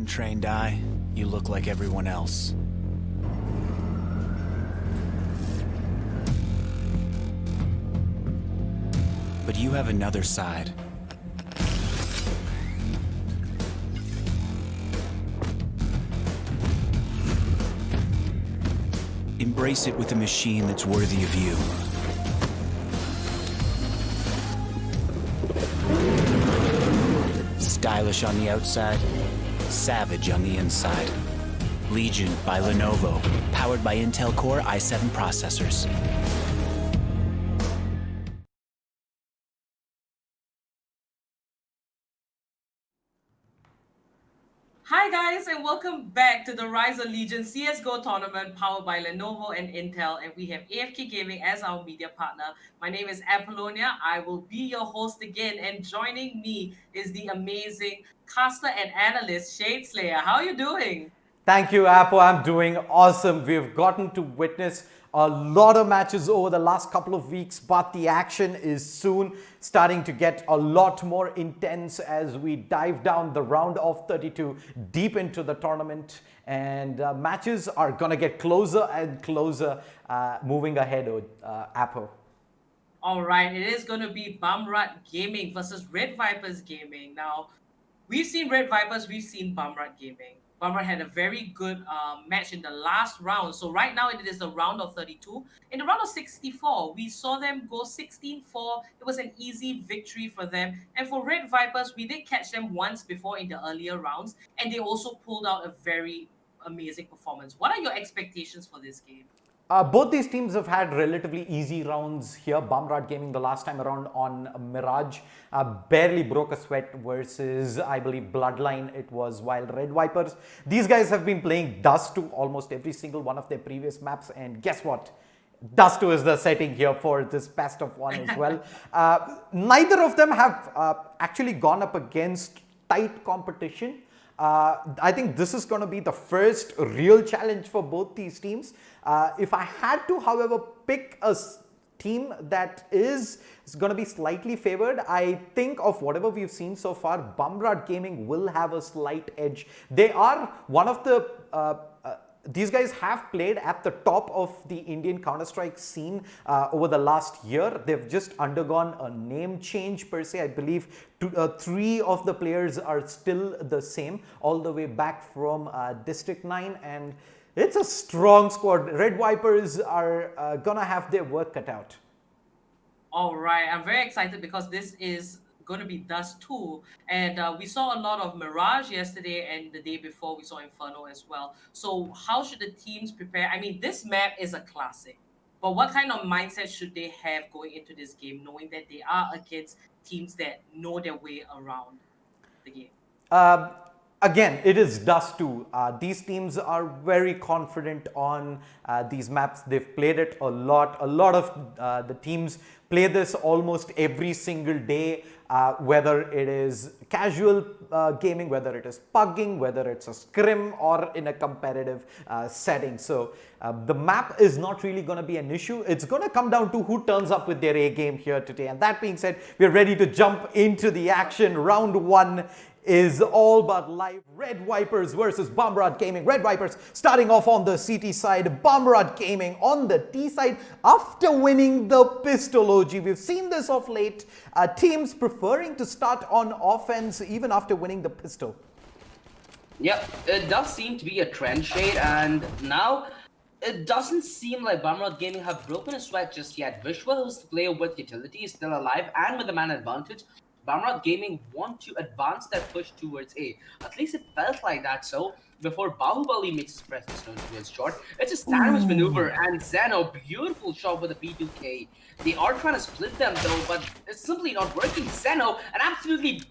untrained eye, you look like everyone else. But you have another side. Embrace it with a machine that's worthy of you. Stylish on the outside, savage on the inside. Legion by Lenovo, powered by Intel Core i7 processors. Hi guys, and welcome back to the Rise of Legion CSGO tournament powered by Lenovo and Intel, and we have AFK Gaming as our media partner. My name is Apollonia. I will be your host again, and joining me is the amazing caster and analyst Shade Slayer. How are you doing? Thank you, Apple. I'm doing awesome. We've gotten to witness a lot of matches over the last couple of weeks, but the action is soon starting to get a lot more intense as we dive down the round of 32 deep into the tournament, and matches are going to get closer and closer moving ahead, Apple. All right, it is going to be BHAMRAT Gaming versus RedViperZ Gaming. Now, we've seen RedViperZ, we've seen BHAMRAT Gaming. BHAMRAT had a very good match in the last round. So right now it is the round of 32. In the round of 64, we saw them go 16-4. It was an easy victory for them. And for RedViperZ, we did catch them once before in the earlier rounds, and they also pulled out a very amazing performance. What are your expectations for this game? Both these teams have had relatively easy rounds here. BHAMRAT Gaming the last time around on Mirage barely broke a sweat versus, I believe, Bloodline it was, while RedViperZ, these guys have been playing Dust 2 almost every single one of their previous maps, and guess what? Dust 2 is the setting here for this best of one as well. Neither of them have actually gone up against tight competition. I think this is going to be the first real challenge for both these teams. If I had to, however, pick a team that is going to be slightly favored, I think of whatever we've seen so far, BHAMRAT Gaming will have a slight edge. They are one of the these guys have played at the top of the Indian Counter-Strike scene over the last year. They've just undergone a name change per se. I believe 3 of the players are still the same, all the way back from District 9, and it's a strong squad. RedViperZ are gonna have their work cut out. All right, I'm very excited because this is going to be Dust 2, and we saw a lot of Mirage yesterday, and the day before we saw Inferno as well. So how should the teams prepare? I mean, this map is a classic, but what kind of mindset should they have going into this game, knowing that they are against teams that know their way around the game? Again, it is Dust 2. These teams are very confident on these maps. They've played it a lot. A lot of the teams play this almost every single day, whether it is casual gaming, whether it is pugging, whether it's a scrim or in a competitive setting. So the map is not really going to be an issue. It's going to come down to who turns up with their A game here today. And that being said, we're ready to jump into the action. Round 1 is all but live. RedViperZ versus BHAMRAT Gaming. RedViperZ starting off on the CT side, BHAMRAT Gaming on the T side after winning the pistol OG. We've seen this of late, teams preferring to start on offense even after winning the pistol. Yep, it does seem to be a trend shade, and now it doesn't seem like BHAMRAT Gaming have broken a sweat just yet. Vishwa, who's the player with utility, is still alive and with a man advantage. BHAMRAT Gaming want to advance their push towards A. At least it felt like that so before Bahubali makes his presence known to his shot. It's a sandwich maneuver, and Zeno, beautiful shot with a P2K. They are trying to split them though, but it's simply not working. Zeno, an absolutely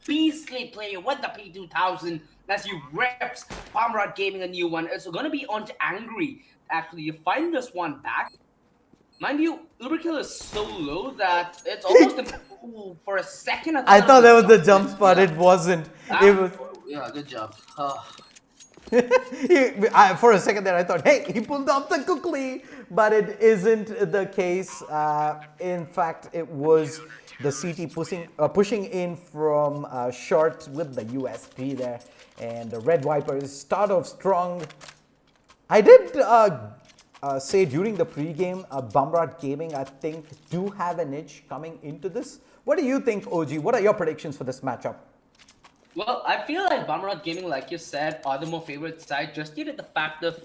beastly player with the P2000 as he reps BHAMRAT Gaming a new one. It's going to be on to Angry. Actually, you find this one back. Mind you, Uberkill is so low that it's almost impossible for a second. I thought that was the jump spot. Yeah. It wasn't. It was. Yeah, good job. For a second there, I thought, hey, he pulled off the kukli, but it isn't the case. In fact, it was the CT pushing in from short with the USP there. And the RedViperZ start off strong. I did say during the pregame, BHAMRAT Gaming, I think, do have an edge coming into this. What do you think, OG? What are your predictions for this matchup? Well, I feel like BHAMRAT Gaming, like you said, are the more favorite side just due to the fact of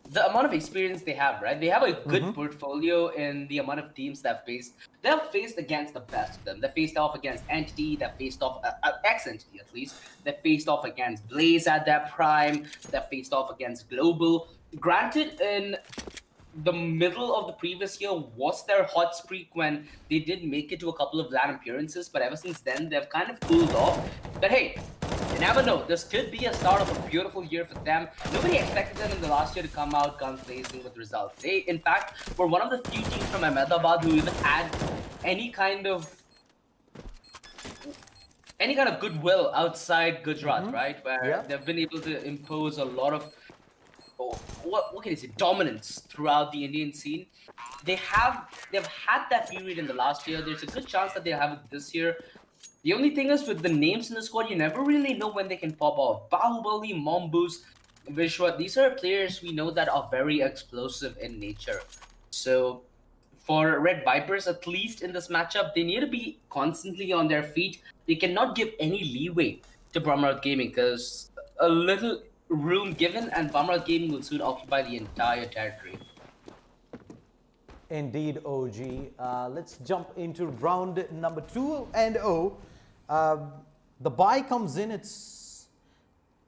the amount of experience they have, right? They have a good portfolio in the amount of teams they've faced. They've faced against the best of them. They faced off against Entity, they faced off, X-Entity at least. They faced off against Blaze at their prime. They faced off against Global. Granted, in the middle of the previous year was their hot streak when they did make it to a couple of LAN appearances, but ever since then, they've kind of cooled off. But hey, you never know. This could be a start of a beautiful year for them. Nobody expected them in the last year to come out guns blazing with results. They, in fact, were one of the few teams from Ahmedabad who even had any kind of goodwill outside Gujarat, right? Where they've been able to impose a lot of what can you say, dominance throughout the Indian scene. They've had that period in the last year. There's a good chance that they'll have it this year. The only thing is with the names in the squad, you never really know when they can pop off. Bahubali, Mongoose, Vishwa, these are players we know that are very explosive in nature. So for RedViperZ, at least in this matchup, they need to be constantly on their feet. They cannot give any leeway to BHAMRAT Gaming because a little room given and BHAMRAT Gaming will soon occupy the entire territory. Indeed, OG. Let's jump into round number 2 and 0. The buy comes in. It's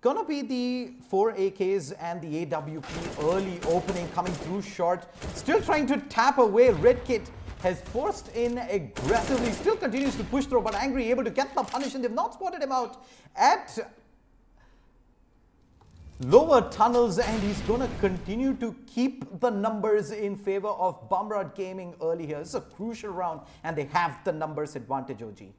gonna be the 4 AKs and the AWP early opening coming through short. Still trying to tap away. Red Kit has forced in aggressively. Still continues to push through, but Angry able to get the punish, and they've not spotted him out at lower tunnels, and he's going to continue to keep the numbers in favor of BHAMRAT Gaming early here. This is a crucial round, and they have the numbers advantage, OG.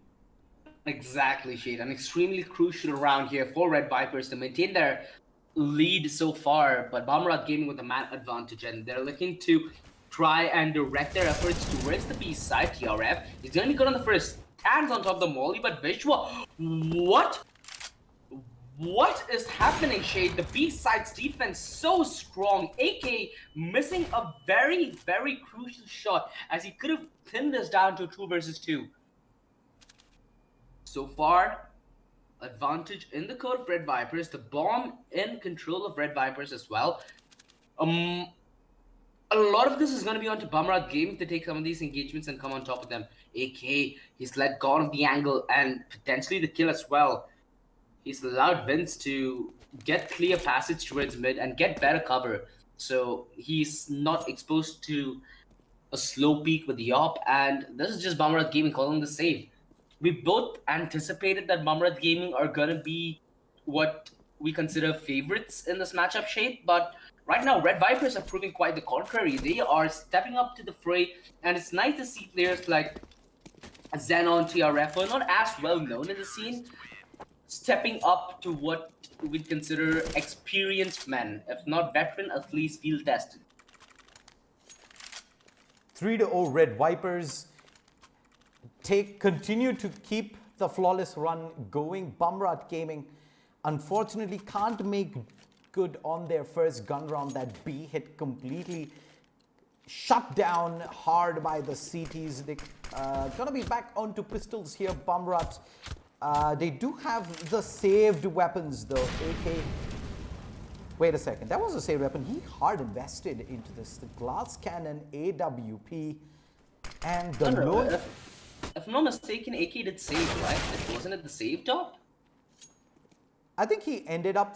Exactly, Shade. An extremely crucial round here for RedViperZ to maintain their lead so far, but BHAMRAT Gaming with a man advantage, and they're looking to try and direct their efforts towards the B side. TRF is going to be good on the first. Stands on top of the molly, but Vishwa, What is happening, Shade? The B side's defense so strong. AK missing a very, very crucial shot as he could have thinned this down to 2 versus 2. So far, advantage in the code of RedViperZ. The bomb in control of RedViperZ as well. A lot of this is going to be on to BHAMRAT Gaming to take some of these engagements and come on top of them. AK, he's let go of the angle and potentially the kill as well. He's allowed Vince to get clear passage towards mid and get better cover. So he's not exposed to a slow peak with the op. And this is just BHAMRAT Gaming calling the save. We both anticipated that BHAMRAT Gaming are going to be what we consider favorites in this matchup, Shade. But right now, RedViperZ are proving quite the contrary. They are stepping up to the fray. And it's nice to see players like Xenon, TRF, who are not as well known in the scene, stepping up to what we'd consider experienced men, if not veteran, at least field tested. 3-0 RedViperZ continue to keep the flawless run going. BHAMRAT Gaming unfortunately can't make good on their first gun round. That B hit completely shut down hard by the CTs. They gonna be back onto pistols here. BHAMRAT. They do have the saved weapons though. AK. Wait a second. That was a saved weapon. He hard invested into this. The glass cannon, AWP, and the load. If I'm not mistaken, AK did save, right? Wasn't it the save top? I think he ended up,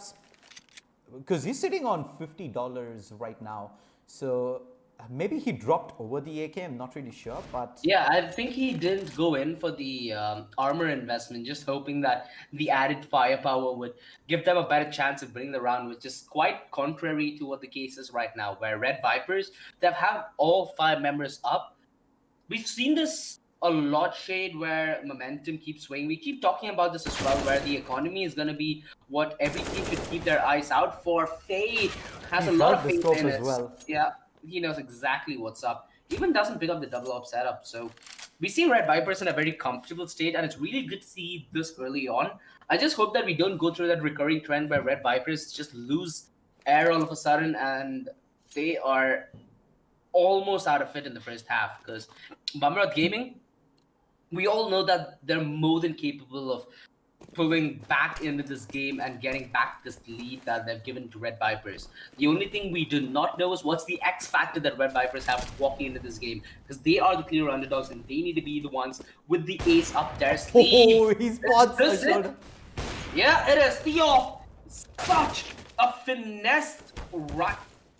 because he's sitting on $50 right now. So maybe he dropped over the AK. I'm not really sure, but yeah, I think he didn't go in for the armor investment, just hoping that the added firepower would give them a better chance of winning the round, which is quite contrary to what the case is right now, where RedViperZ, they've had all 5 members up. We've seen this a lot, Shade, where momentum keeps swinging. We keep talking about this as well, where the economy is going to be what every team should keep their eyes out for. Fade has a lot of faith in it. Well. Yeah, he knows exactly what's up. Even doesn't pick up the double op setup. So we see RedViperZ in a very comfortable state, and it's really good to see this early on. I just hope that we don't go through that recurring trend where RedViperZ just lose air all of a sudden and they are almost out of it in the first half. Because BHAMRAT Gaming, we all know that they're more than capable of pulling back into this game and getting back this lead that they've given to RedViperZ. The only thing we do not know is what's the X factor that RedViperZ have walking into this game, because they are the clear underdogs and they need to be the ones with the ace up their sleeve. Oh, he spots Is this a it? shoulder. Yeah, it is. Theo, such a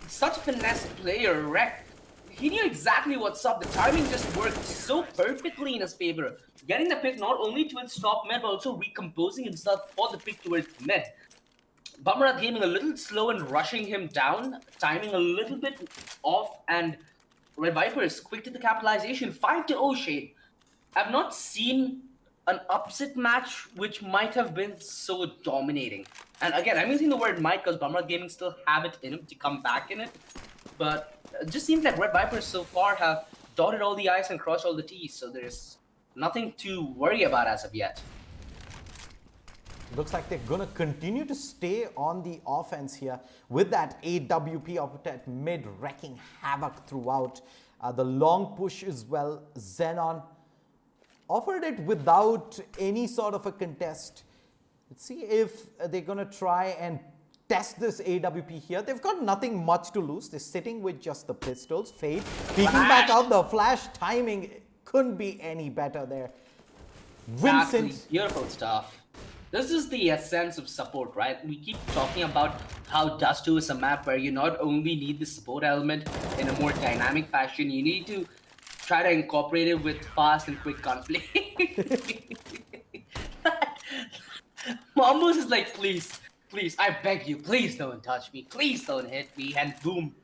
such a finessed player, Rek. He knew exactly what's up. The timing just worked so perfectly in his favor. Getting the pick not only towards top mid, but also recomposing himself for the pick towards mid. BHAMRAT Gaming a little slow in rushing him down, timing a little bit off, and RedViperZ quick to the capitalization. 5-0 Shade. I've not seen an upset match which might have been so dominating. And again, I'm using the word might because BHAMRAT Gaming still have it in him to come back in it. But it just seems like RedViperZ so far have dotted all the I's and crossed all the T's, so there's nothing to worry about as of yet. Looks like they're going to continue to stay on the offense here with that AWP up at mid, wrecking havoc throughout. The long push as well. Xenon offered it without any sort of a contest. Let's see if they're going to try and test this AWP here. They've got nothing much to lose. They're sitting with just the pistols. Fade peeking back out. The flash timing couldn't be any better there. Vincent. Exactly. Beautiful stuff. This is the essence of support, right? We keep talking about how Dust 2 is a map where you not only need the support element in a more dynamic fashion, you need to try to incorporate it with fast and quick conflict. Mambo's is like, please, I beg you, please don't touch me, please don't hit me, and boom,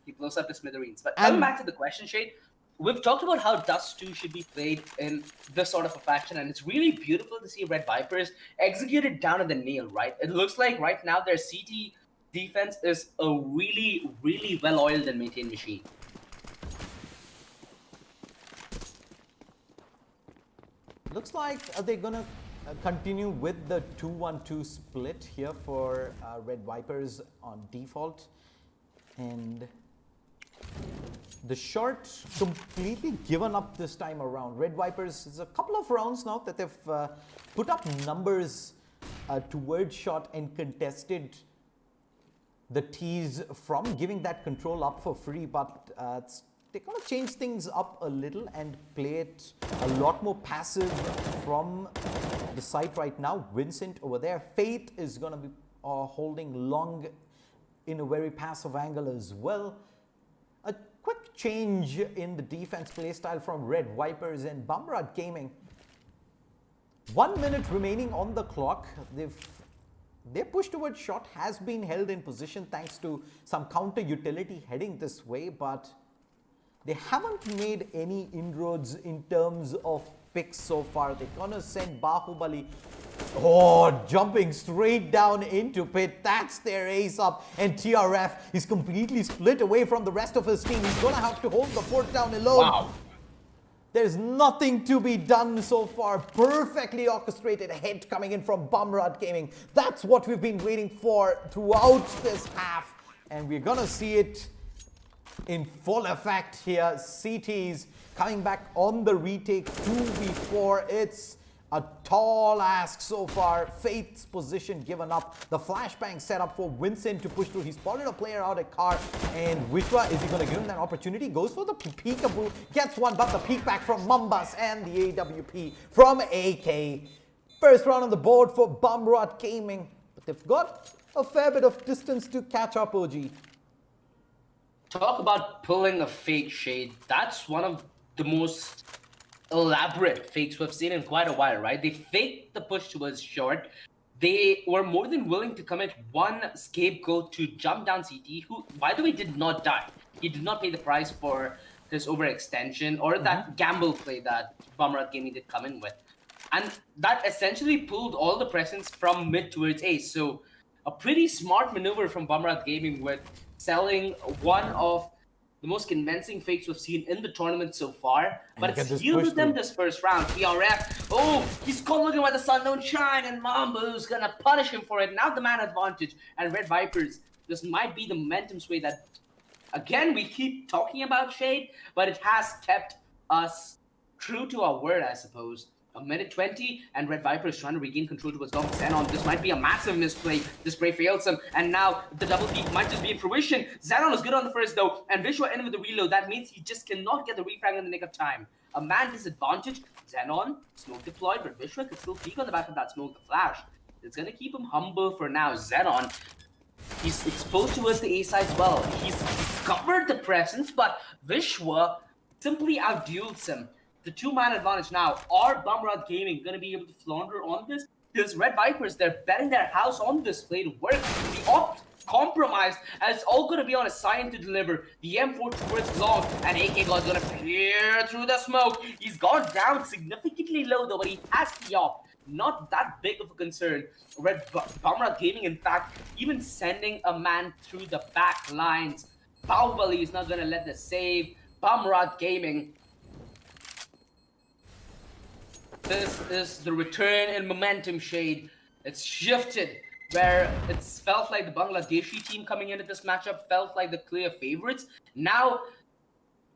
he blows up the smithereens. But coming back to the question, Shade, we've talked about how Dust 2 should be played in this sort of a fashion, and it's really beautiful to see RedViperZ execute it down to the nail, right? It looks like right now their CT defense is a really, really well-oiled and maintained machine. Looks like they're going to continue with the 2-1-2 split here for RedViperZ on default. And the short completely given up this time around. RedViperZ is a couple of rounds now that they've put up numbers towards short and contested the tees from giving that control up for free, but they're going to change things up a little and play it a lot more passive from the site right now. Vincent over there. Fate is going to be holding long in a very passive angle as well. A quick change in the defense playstyle from RedViperZ and BHAMRAT Gaming. 1 minute remaining on the clock. Their push towards shot has been held in position thanks to some counter utility heading this way, but they haven't made any inroads in terms of picks so far. They're gonna send Bahubali, jumping straight down into pit. That's their ace up, and TRF is completely split away from the rest of his team. He's gonna have to hold the fort down alone. Wow. There's nothing to be done so far. Perfectly orchestrated hit coming in from BHAMRAT Gaming. That's what we've been waiting for throughout this half, and we're gonna see it in full effect here. CTs coming back on the retake 2v4. It's a tall ask so far. Faith's position given up. The flashbang set up for Vincent to push through. He spotted a player out at car, and Vishwa, is he going to give him that opportunity? Goes for the peekaboo, gets one, but the peek back from Mambas and the AWP from AK. First round on the board for BHAMRAT Gaming, but they've got a fair bit of distance to catch up, OG. Talk about pulling a fake, Shade. That's one of the most elaborate fakes we've seen in quite a while, right? They faked the push towards short. They were more than willing to commit one scapegoat to jump down CT, who, by the way, did not die. He did not pay the price for his overextension or that gamble play that BHAMRAT Gaming did come in with. And that essentially pulled all the presence from mid towards ace. So a pretty smart maneuver from BHAMRAT Gaming with selling one of the most convincing fakes we've seen in the tournament so far. But look at it's this yielded push them through. this first round. TRF, oh, he's caught looking at the sun don't shine, and Mambo's gonna punish him for it. Now the man advantage, and RedViperZ, this might be the momentum sway that, again, we keep talking about Shade, but it has kept us true to our word, I suppose. A minute 20, and RedViperZ trying to regain control towards Dom Xenon. This might be a massive misplay. The spray fails him, and now the double peak might just be in fruition. Xenon is good on the first, though, and Vishwa ended with the reload. That means he just cannot get the refrag in the nick of time. A man disadvantage. Xenon, smoke deployed, but Vishwa could still peek on the back of that smoke, the flash. It's going to keep him humble for now. Xenon, he's exposed towards the A side as well. He's discovered the presence, but Vishwa simply outduels him. The two-man advantage now. Are BHAMRAT Gaming going to be able to flounder on this? Because RedViperZ, they're betting their house on this play to work. The opt compromised, and it's all going to be on a sign to deliver. The M4 towards long, and AK God's going to peer through the smoke. He's gone down significantly low though, but he has the opt. Not that big of a concern. BHAMRAT Gaming, in fact, even sending a man through the back lines. Bahubali is not going to let this save. BHAMRAT Gaming. This is the return in momentum, Shade. It's shifted, where it's felt like the Bangladeshi team coming into this matchup felt like the clear favorites. Now,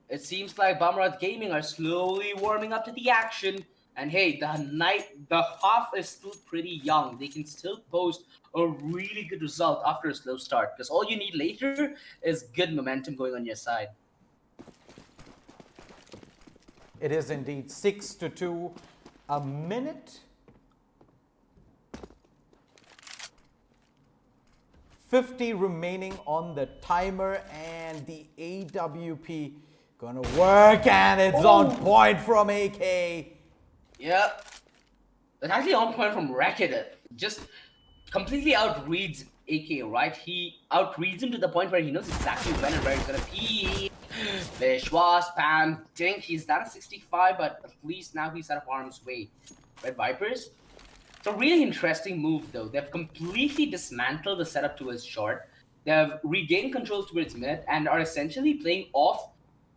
it seems like BHAMRAT Gaming are slowly warming up to the action. And hey, the half is still pretty young. They can still post a really good result after a slow start. Because all you need later is good momentum going on your side. It is indeed 6-2. A minute 50 remaining on the timer, and the AWP gonna work, and it's on point from AK. Yep. It's actually on point from Racket. Just completely outreads AK, right? He outreads him to the point where he knows exactly when and where he's gonna peek. Vishwa, spam, dink. He's down at 65, but at least now he's out of harm's way. RedViperZ. It's a really interesting move, though. They've completely dismantled the setup towards short. They've regained control towards mid and are essentially playing off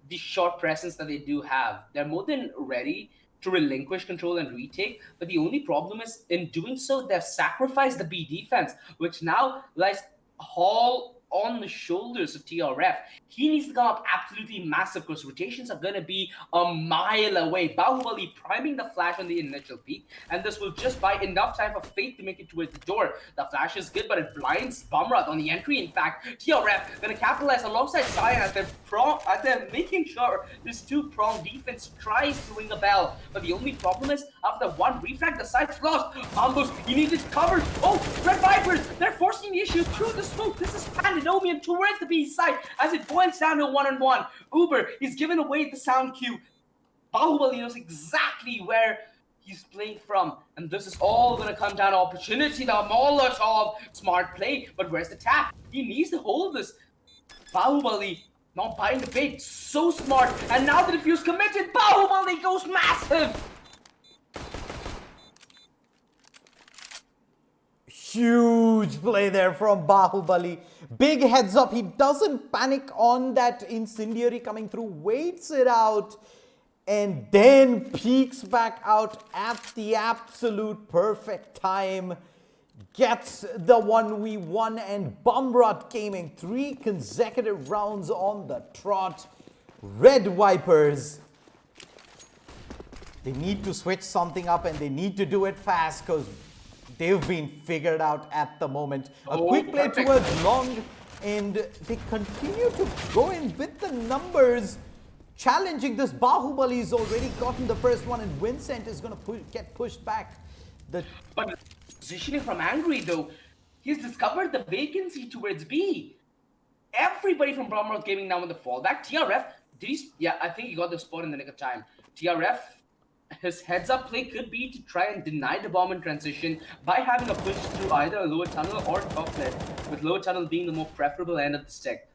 the short presence that they do have. They're more than ready to relinquish control and retake, but the only problem is in doing so, they've sacrificed the B defense, which now lies all on the shoulders of TRF. He needs to come up absolutely massive because rotations are going to be a mile away. Bahubali priming the flash on the initial peak, and this will just buy enough time for Faith to make it towards the door. The flash is good, but it blinds BHAMRAT on the entry. In fact, TRF going to capitalize alongside Cyan as they're making sure this two-pronged defense tries to ring a bell. But the only problem is, after one refrag, the site's lost. Ambos, he needed cover. Oh, RedViperZ, they're forcing the issue through the smoke. This is pandemonium towards the B side as it boils down to one-on-one. Uber is giving away the sound cue. Bahubali knows exactly where he's playing from, and this is all going to come down to opportunity. The Molotov, smart play, but where's the tap? He needs to hold this. Bahubali not buying the bait, so smart, and now the defuse committed. Bahubali goes massive. Huge play there from Bahubali. Big heads up. He doesn't panic on that incendiary coming through. Waits it out. And then peeks back out at the absolute perfect time. Gets the 1v1, and BHAMRAT Gaming 3 consecutive rounds on the trot. RedViperZ, they need to switch something up, and they need to do it fast because they've been figured out at the moment. A quick play towards long, and they continue to go in with the numbers, challenging this. Bahubali's already gotten the first one, and Vincent is going to get pushed back. But positioning from Angry, though, he's discovered the vacancy towards B. Everybody from BHAMRAT Gaming now in the fallback. TRF, yeah, I think he got the spot in the nick of time. TRF, his heads-up play could be to try and deny the bomb in transition by having a push through either a lower tunnel or top mid, with lower tunnel being the more preferable end of the stick.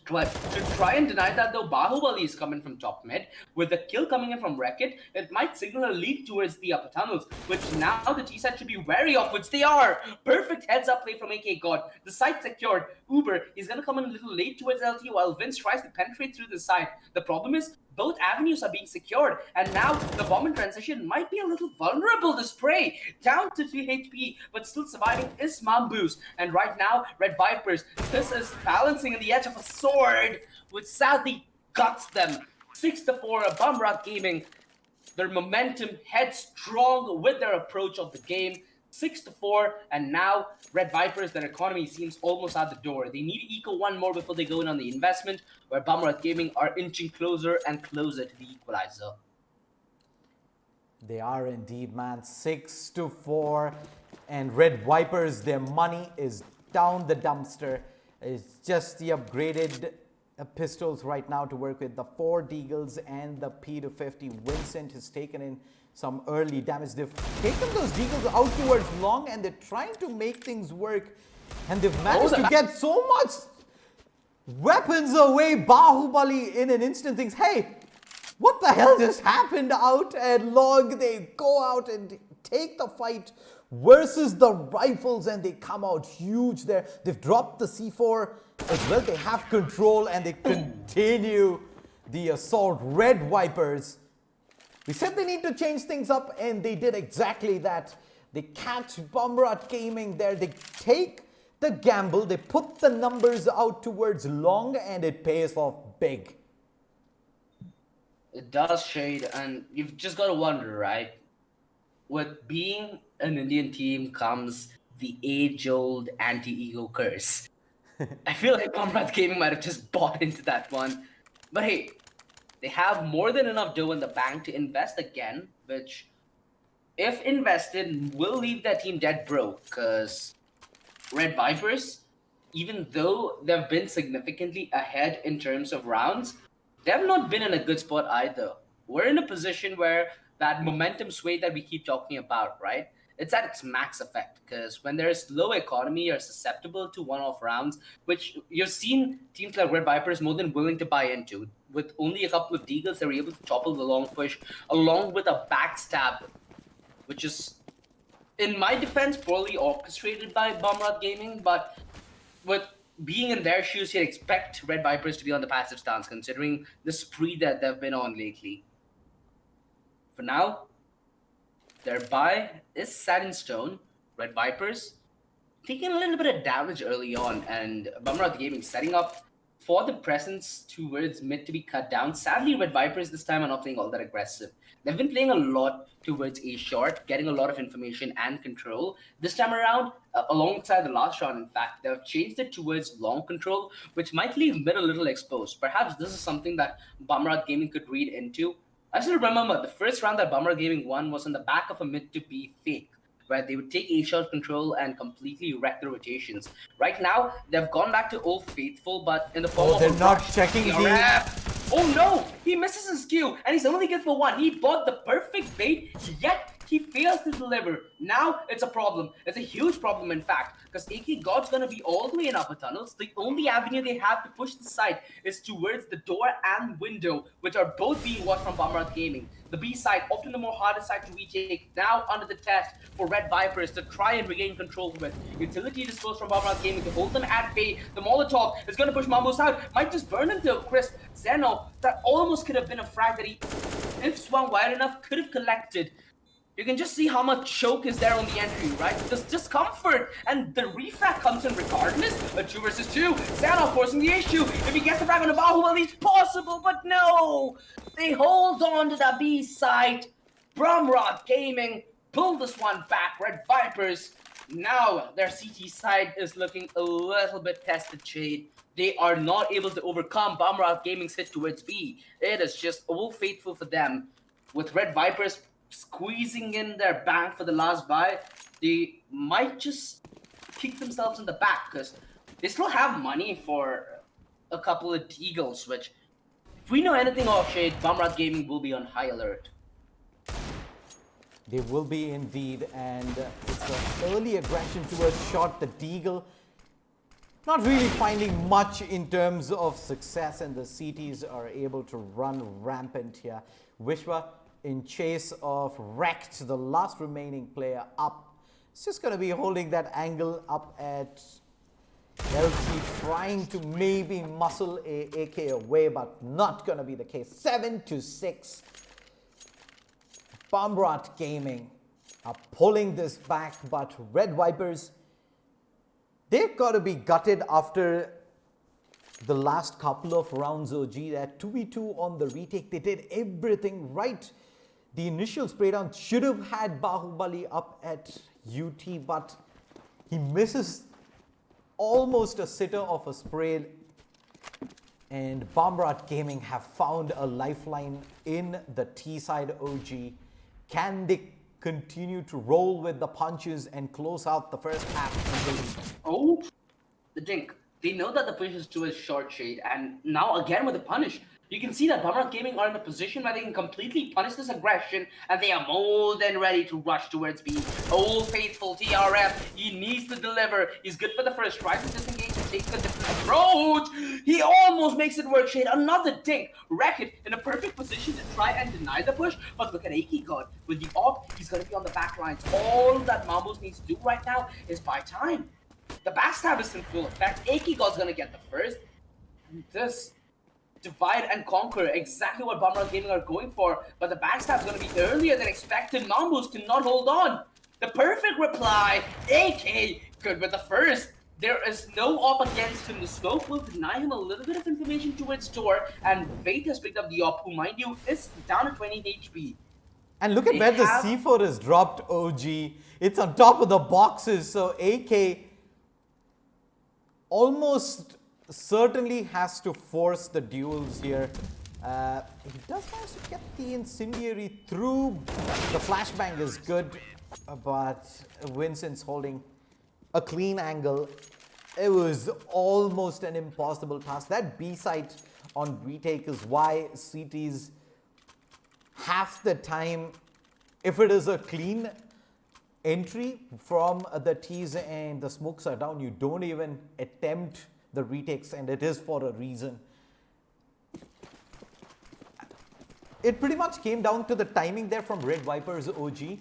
To try and deny that though, Bahubali is coming from top mid. With the kill coming in from Wreck-It, it might signal a leak towards the upper tunnels, which now the T-side should be wary of, which they are. Perfect heads-up play from AK God. The site secured. Uber is going to come in a little late towards LT while Vince tries to penetrate through the side. The problem is, both avenues are being secured, and now the bomb in transition might be a little vulnerable to spray. Down to 3 HP, but still surviving is Mamboos. And right now, RedViperZ, this is balancing on the edge of a sword, which sadly guts them. 6-4, BHAMRAT Gaming. Their momentum headstrong with their approach of the game. 6-4, and now RedViperZ, their economy seems almost at the door. They need to eco one more before they go in on the investment, where BHAMRAT Gaming are inching closer and closer to the equalizer. They are indeed, man. 6-4, and RedViperZ, their money is down the dumpster. It's just the upgraded pistols right now to work with the 4 Deagles and the P250. Vincent has taken in some early damage. They've taken those Deagles out towards long, and they're trying to make things work. And they've managed to get so much weapons away. Bahubali in an instant thinks, hey, what the hell just happened out at long? They go out and take the fight versus the rifles, and they come out huge there. They've dropped the C4 as well. They have control, and they continue the assault. RedViperZ, we said they need to change things up, and they did exactly that. They catch BHAMRAT Gaming there. They take the gamble. They put the numbers out towards long, and it pays off big. It does, Shade, and you've just got to wonder, right? With being an Indian team comes the age-old anti-ego curse. I feel like BHAMRAT Gaming might have just bought into that one. But hey, they have more than enough dough in the bank to invest again, which, if invested, will leave their team dead broke, because RedViperZ, even though they've been significantly ahead in terms of rounds, they've not been in a good spot either. We're in a position where that momentum sway that we keep talking about, right? It's at its max effect, because when there's low economy, you're susceptible to one-off rounds, which you've seen teams like RedViperZ more than willing to buy into. With only a couple of Deagles, they're able to topple the long push, along with a backstab, which is, in my defense, poorly orchestrated by BHAMRAT Gaming, but with being in their shoes, you'd expect RedViperZ to be on the passive stance, considering the spree that they've been on lately. For now, their buy is set in stone. RedViperZ taking a little bit of damage early on, and BHAMRAT Gaming setting up for the presence towards mid to be cut down. Sadly, RedViperZ this time are not playing all that aggressive. They've been playing a lot towards A short, getting a lot of information and control. This time around, alongside the last round, in fact, they've changed it towards long control, which might leave mid a little exposed. Perhaps this is something that BHAMRAT Gaming could read into. I still remember the first round that BHAMRAT Gaming won was on the back of a mid to B fake, where they would take A-shot control and completely wreck the rotations. Right now, they've gone back to Old Faithful, but in the form of they're a not rush. checking the... Oh no! He misses his Q, and he's only good for 1. He bought the perfect bait, yet he fails to deliver. Now it's a problem. It's a huge problem, in fact, because AK God's gonna be all the way in upper tunnels. The only avenue they have to push the side is towards the door and window, which are both being watched from BHAMRAT Gaming. The B side, often the more hardest side to retake, now under the test for RedViperZ to try and regain control with. Utility disposed from BHAMRAT Gaming to hold them at bay. The Molotov is going to push Mamboos out. Might just burn him to a crisp. Zeno, that almost could have been a frag that he, if swung wide enough, could have collected. You can just see how much choke is there on the entry, right? Just discomfort, and the refrag comes in regardless. A 2 versus 2. Zano forcing the issue. If he gets the frag on the Bahubali, it's possible, but no! They hold on to the B side. BHAMRAT Gaming pull this one back. RedViperZ, now their CT side is looking a little bit tested, Shade. They are not able to overcome BHAMRAT Gaming's hit towards B. It is just Old Faithful for them. With RedViperZ squeezing in their bank for the last buy, they might just kick themselves in the back, because they still have money for a couple of Deagles, which, if we know anything of Shade, BHAMRAT Gaming will be on high alert. They will be indeed, and it's an early aggression towards shot. The Deagle not really finding much in terms of success, and the CTs are able to run rampant here. Vishwa in chase of Wrecked, the last remaining player up. It's just going to be holding that angle up at LT, trying to maybe muscle a AK away, but not going to be the case. 7-6. BHAMRAT Gaming are pulling this back, but RedViperZ, they've got to be gutted after the last couple of rounds. OG, that 2v2 on the retake, they did everything right. The initial spray down should have had Bahubali up at UT, but he misses almost a sitter of a spray. And BHAMRAT Gaming have found a lifeline in the T side. OG, can they continue to roll with the punches and close out the first half? Oh, the Dink. They know that the push is to a short shade, and now again with the punish, you can see that BHAMRAT Gaming are in a position where they can completely punish this aggression, and they are more than ready to rush towards B. Old faithful TRF, he needs to deliver. He's good for the first try to disengage and take a different approach. He almost makes it work, Shade. Another Dink. Racket in a perfect position to try and deny the push, but look at Aki God. With the op, he's going to be on the back lines. All that Mambos needs to do right now is buy time. The backstab is in full effect. Aki God's going to get the first. This divide and conquer, exactly what BHAMRAT Gaming are going for, but the backstab's going to be earlier than expected. Mambos cannot hold on. The perfect reply. AK good with the first. There is no op against him. The smoke will deny him a little bit of information towards door, and Fate has picked up the op, who, mind you, is down at 20 HP. And look at where the C4 is dropped, OG. It's on top of the boxes, so AK almost certainly has to force the duels here. He does manage to get the incendiary through. The flashbang is good, but Vincent's holding a clean angle. It was almost an impossible task. That B site on retake is why CTs half the time, if it is a clean entry from the T's and the smokes are down, you don't even attempt the retakes, and it is for a reason. It pretty much came down to the timing there from RedViperZ OG.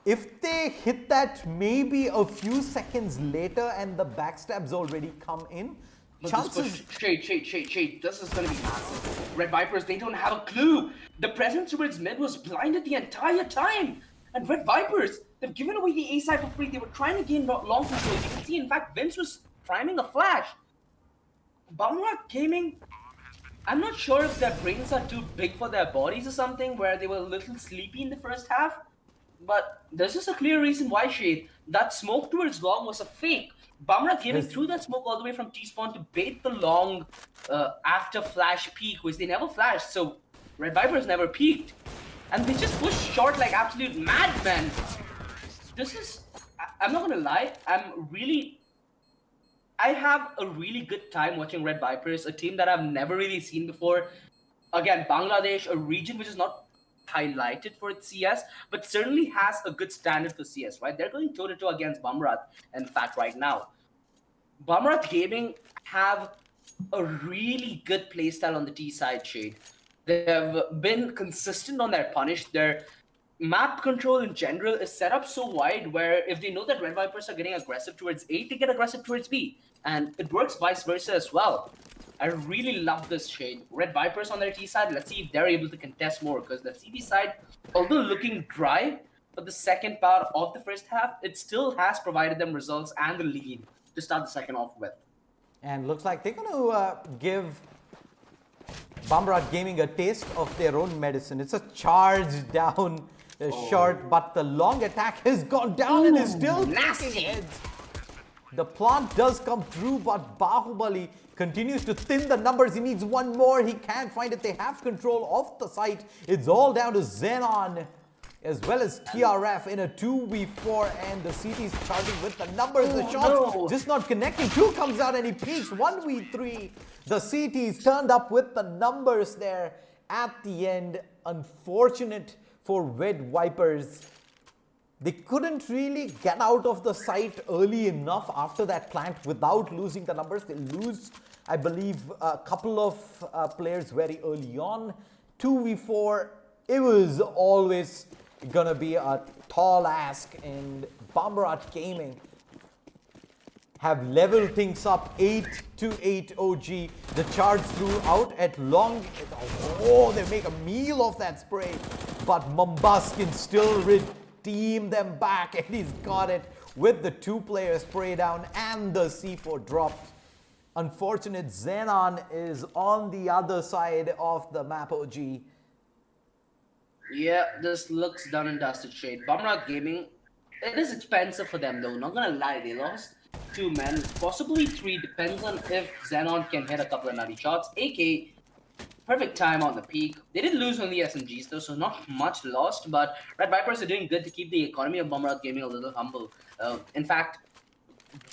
If they hit that maybe a few seconds later and the backstab's already come in, but chances... Shade. This is going to be massive. RedViperZ, they don't have a clue. The presence towards mid was blinded the entire time. And RedViperZ, they've given away the A side for free. They were trying to gain long control. You can see, in fact, Vince was priming a flash. BHAMRAT Gaming, I'm not sure if their brains are too big for their bodies or something, where they were a little sleepy in the first half. But there's just a clear reason why, Shade. That smoke towards long was a fake. BHAMRAT Gaming threw that smoke all the way from T-spawn to bait the long after flash peak, which they never flashed. So RedViperZ never peaked. And they just pushed short like absolute madmen. This is... I'm not gonna lie, I have a really good time watching RedViperZ, a team that I've never really seen before. Again, Bangladesh, a region which is not highlighted for its CS, but certainly has a good standard for CS, right? They're going toe-to-toe against BHAMRAT, in fact, right now. BHAMRAT Gaming have a really good playstyle on the T side, Shade. They've been consistent on their punish. Their map control in general is set up so wide where if they know that RedViperZ are getting aggressive towards A, they get aggressive towards B. And it works vice versa as well. I really love this, Shade. RedViperZ on their T side, let's see if they're able to contest more, because the CT side, although looking dry for the second part of the first half, it still has provided them results and the lead to start the second off with. And looks like they're going to give BHAMRAT Gaming a taste of their own medicine. It's a charge down short, but the long attack has gone down and is still taking heads. The plant does come through, but Bahubali continues to thin the numbers. He needs one more. He can't find it. They have control of the site. It's all down to Xenon as well as TRF in a 2v4, and the CT's charging with the numbers. The shots just not connecting. Two comes out and he peaks 1v3. The CT's turned up with the numbers there at the end. Unfortunate for RedViperZ. They couldn't really get out of the site early enough after that plant without losing the numbers. They lose, I believe, a couple of players very early on. 2v4, it was always gonna be a tall ask, and BHAMRAT Gaming have leveled things up. 8-8 OG. The charge through out at long. Oh, they make a meal of that spray. But Mombas can still redeem them back, and he's got it with the 2-player spray down and the C4 dropped. Unfortunate Xenon is on the other side of the map, OG. Yeah, this looks done and dusted shade. BHAMRAT Gaming, it is expensive for them though, not gonna lie. They lost 2 men, possibly 3, depends on if Xenon can hit a couple of nutty shots. AK, perfect time on the peak. They did lose on the SMGs though, so not much lost, but RedViperZ are doing good to keep the economy of BHAMRAT Gaming a little humble. In fact,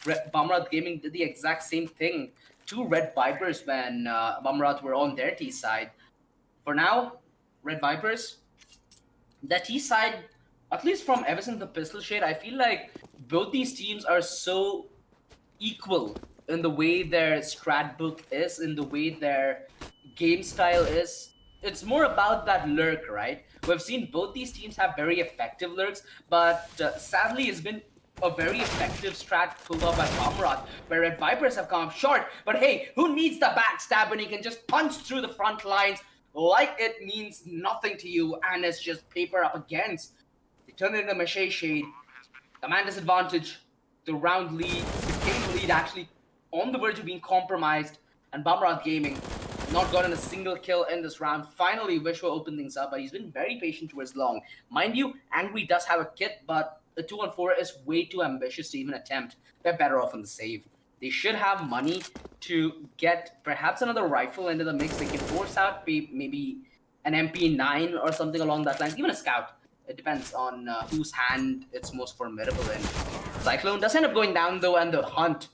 BHAMRAT Gaming did the exact same thing to RedViperZ when BHAMRAT were on their T side. For now, RedViperZ, the T side, at least from ever since the pistol shade, I feel like both these teams are so equal in the way their strat book is, in the way their game style is. It's more about that lurk, right? We've seen both these teams have very effective lurks, but sadly it's been a very effective strat pulled off by BHAMRAT, where RedViperZ have come up short. But hey, who needs the backstab when he can just punch through the front lines like it means nothing to you and it's just paper up against? They turn it into Mache Shade. Command disadvantage, the round lead, the game lead actually on the verge of being compromised, and BHAMRAT Gaming not gotten a single kill in this round. Finally, Vishwa opened things up, but he's been very patient towards long. Mind you, Angry does have a kit, but the 2-on-4 is way too ambitious to even attempt. They're better off on the save. They should have money to get perhaps another rifle into the mix. They can force out maybe an MP9 or something along that lines, even a scout. It depends on whose hand it's most formidable in. Cyclone does end up going down though, and the hunt.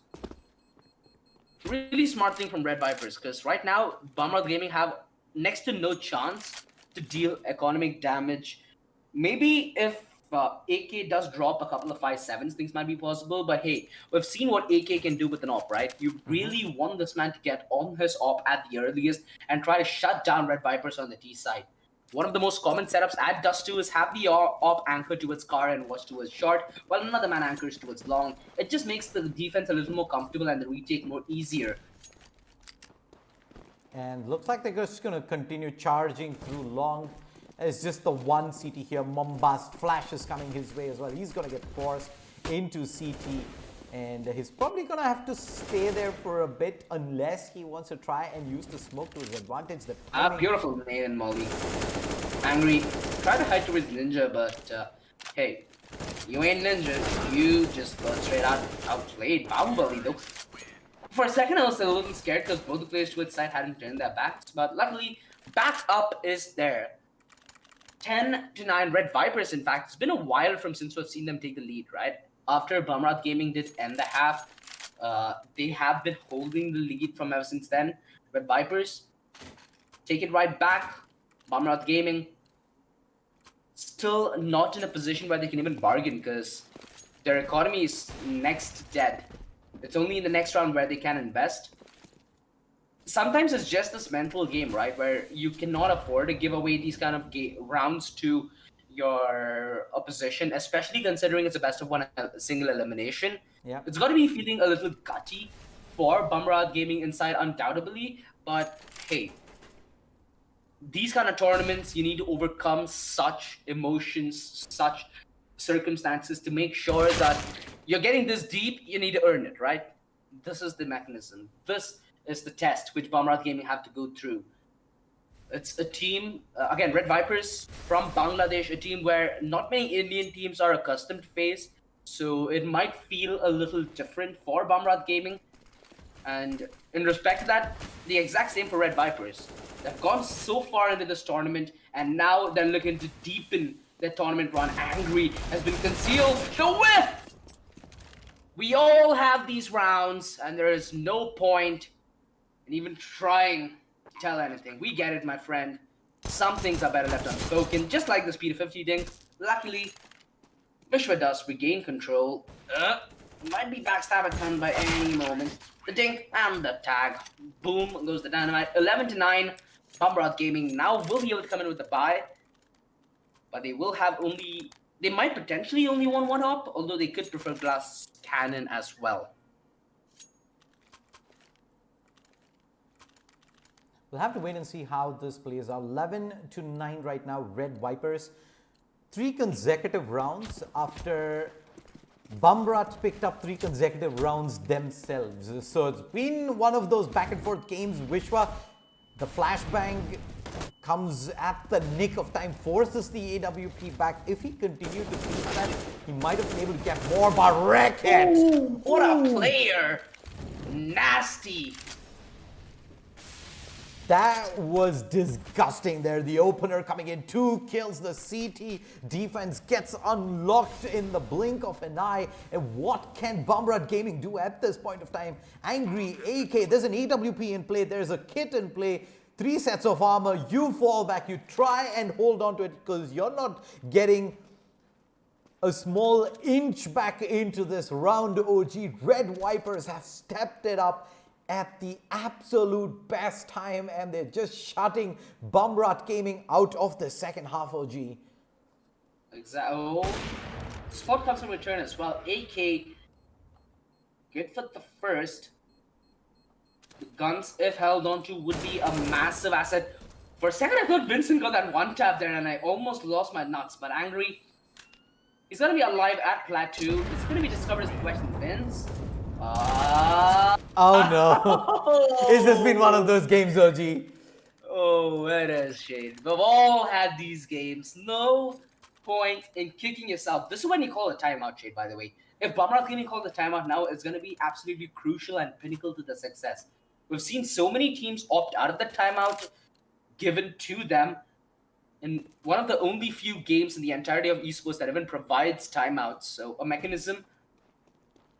Really smart thing from RedViperZ, because right now BHAMRAT Gaming have next to no chance to deal economic damage. Maybe if AK does drop a couple of 5.7s, things might be possible. But hey, we've seen what AK can do with an op, right? You really want this man to get on his op at the earliest and try to shut down RedViperZ on the T side. One of the most common setups at Dust 2 is have the op anchor towards car and watch towards short, while another man anchors towards long. It just makes the defense a little more comfortable and the retake more easier. And looks like they're just going to continue charging through long. It's just the one CT here. Mombas flash is coming his way as well. He's going to get forced into CT. And he's probably going to have to stay there for a bit unless he wants to try and use the smoke to his advantage. Beautiful nade and molly. Angry. Try to hide towards Ninja, but hey, you ain't Ninja. You just got straight out outplayed. Bahubali though. For a second I was a little scared because both the players to its side hadn't turned their backs, but luckily back up is there. 10-9 RedViperZ, in fact. It's been a while since we've seen them take the lead, right? After BHAMRAT Gaming did end the half, they have been holding the lead from ever since then. RedViperZ take it right back. BHAMRAT Gaming still not in a position where they can even bargain because their economy is next dead. It's only in the next round where they can invest. Sometimes it's just this mental game, right? Where you cannot afford to give away these kind of rounds to your opposition, especially considering it's a best of one single elimination. Yeah. It's got to be feeling a little gutty for BHAMRAT Gaming inside, undoubtedly. But hey, these kind of tournaments, you need to overcome such emotions, such circumstances to make sure that you're getting this deep. You need to earn it, right? This is the mechanism. This is the test which BHAMRAT Gaming have to go through. It's a team, again, RedViperZ from Bangladesh, a team where not many Indian teams are accustomed to face, so it might feel a little different for BHAMRAT Gaming. And in respect to that, the exact same for RedViperZ. They've gone so far into this tournament, and now they're looking to deepen their tournament run. Angry has been concealed. The whiff! We all have these rounds, and there is no point in even trying to tell anything. We get it, my friend. Some things are better left unspoken, just like the speed of 50 ding. Luckily, Vishwa does regain control. Might be backstab attempt by any moment. The dink and the tag. Boom goes the dynamite. 11-9. BHAMRAT Gaming now will be able to come in with the buy. But they will have only... They might potentially only want one up, although they could prefer glass cannon as well. We'll have to wait and see how this plays out. 11-9 right now, RedViperZ. 3 consecutive rounds after BHAMRAT picked up 3 consecutive rounds themselves. So it's been one of those back and forth games. Vishwa, the flashbang comes at the nick of time, forces the AWP back. If he continued to beat that, he might have been able to get more, but Racket! Ooh, what a player! Nasty! That was disgusting there. The opener coming in, 2 kills. The CT defense gets unlocked in the blink of an eye. And what can BHAMRAT Gaming do at this point of time? Angry AK, there's an AWP in play, there's a kit in play. 3 sets of armor, you fall back, you try and hold on to it because you're not getting a small inch back into this round. OG RedViperZ have stepped it up at the absolute best time, and they're just shutting BHAMRAT Gaming out of the second half. OG. Exactly. Oh, spot comes in return as well. AK, good for the first. The guns, if held onto, would be a massive asset. For a second, I thought Vincent got that one tap there, and I almost lost my nuts. But Angry, he's gonna be alive at Plateau. It's gonna be discovered as the question. Vince. Oh no. Is this been one of those games, OG? Oh, it is, Shade. We've all had these games. No point in kicking yourself. This is when you call a timeout, Shade, by the way. If BHAMRAT Gaming called the timeout now, it's going to be absolutely crucial and pinnacle to the success. We've seen so many teams opt out of the timeout given to them. In one of the only few games in the entirety of esports that even provides timeouts. So a mechanism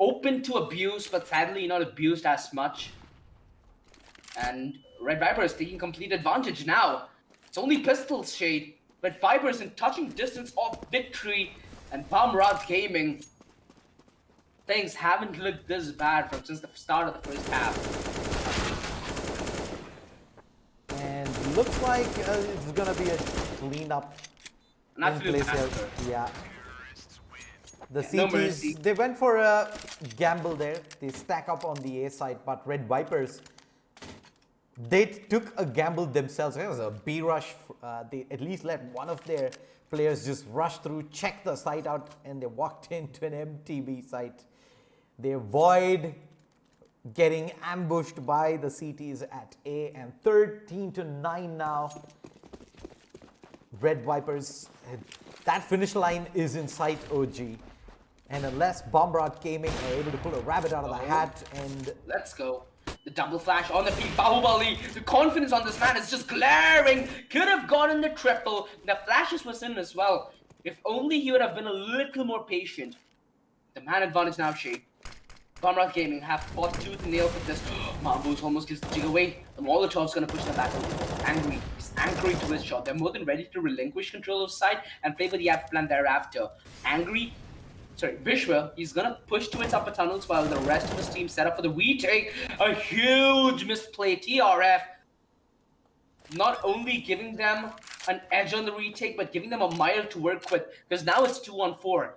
open to abuse, but sadly not abused as much. And RedViperZ is taking complete advantage now. It's only pistols, Shade. RedViperZ is in touching distance of victory, and BHAMRAT Gaming. Things haven't looked this bad since the start of the first half. And looks like it's gonna be a cleanup An absolute place here. massacre. Yeah. The No CTs, mercy. they went for a gamble there. They stack up on the A side, but RedViperZ, they took a gamble themselves. It was a B rush. They at least let one of their players just rush through, check the site out, and they walked into an empty B site. They avoid getting ambushed by the CTs at A, and 13-9 now. RedViperZ, that finish line is in sight, OG. And unless BHAMRAT Gaming are able to pull a rabbit out of the hat and... Let's go. The double flash on the feet, Bahubali. The confidence on this man is just glaring. Could have gotten the triple. The flashes was in as well. If only he would have been a little more patient. The man advantage now, Shade. BHAMRAT Gaming have fought tooth and nail for this. Mambo's almost gives the jig away. The Molotov's gonna push them back over. Angry. He's anchoring to his shot. They're more than ready to relinquish control of side and play with the app plan thereafter. Vishwa, he's gonna push towards upper tunnels while the rest of his team set up for the retake. A huge misplay. TRF not only giving them an edge on the retake, but giving them a mile to work with, because now it's 2-on-4.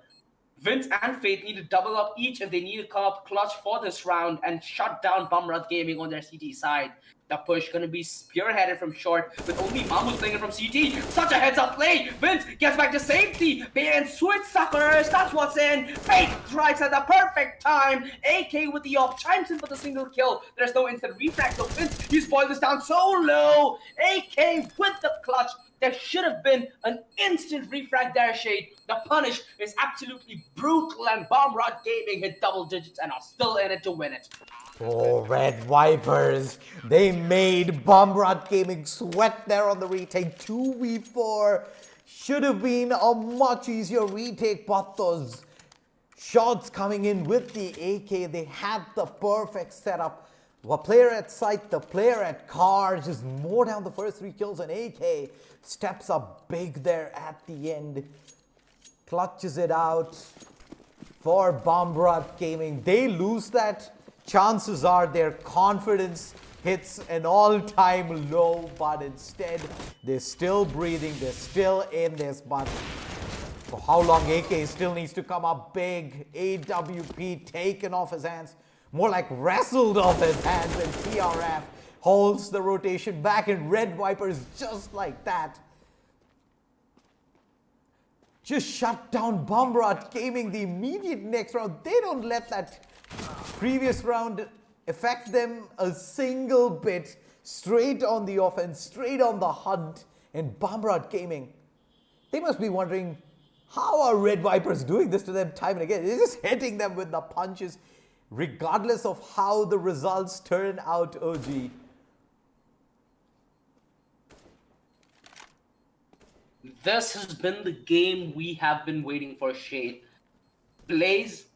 Vince and Faith need to double up each if they need to come up clutch for this round and shut down BHAMRAT Gaming on their CT side. The push gonna be spearheaded from short with only Mamu's playing it from CT. Such a heads-up play! Vince gets back to safety. Bait and switch suckers, that's what's in. Faith strikes at the perfect time. AK with the op chimes in for the single kill. There's no instant refract, so Vince, he's boiled this down so low. AK with the clutch. There should have been an instant refrag there, Shade. The punish is absolutely brutal, and BHAMRAT Gaming hit double digits and are still in it to win it. Oh, RedViperZ, they made BHAMRAT Gaming sweat there on the retake. 2v4 should have been a much easier retake, but those shots coming in with the AK, they had the perfect setup. The player at site, the player at car, just mow down the first 3 kills, and AK steps up big there at the end. clutches it out for BHAMRAT Gaming. They lose that, chances are their confidence hits an all-time low, but instead they're still breathing, they're still in this, but for how long? AK still needs to come up big. AWP taken off his hands, more like wrestled off his hands, and TRF holds the rotation back, and RedViperZ just like that just shut down BHAMRAT Gaming the immediate next round. They don't let that previous round affect them a single bit. Straight on the offense, straight on the hunt. And BHAMRAT Gaming, they must be wondering, how are RedViperZ doing this to them time and again? They're just hitting them with the punches, regardless of how the results turn out, OG. This has been the game we have been waiting for, Shade. Blaze,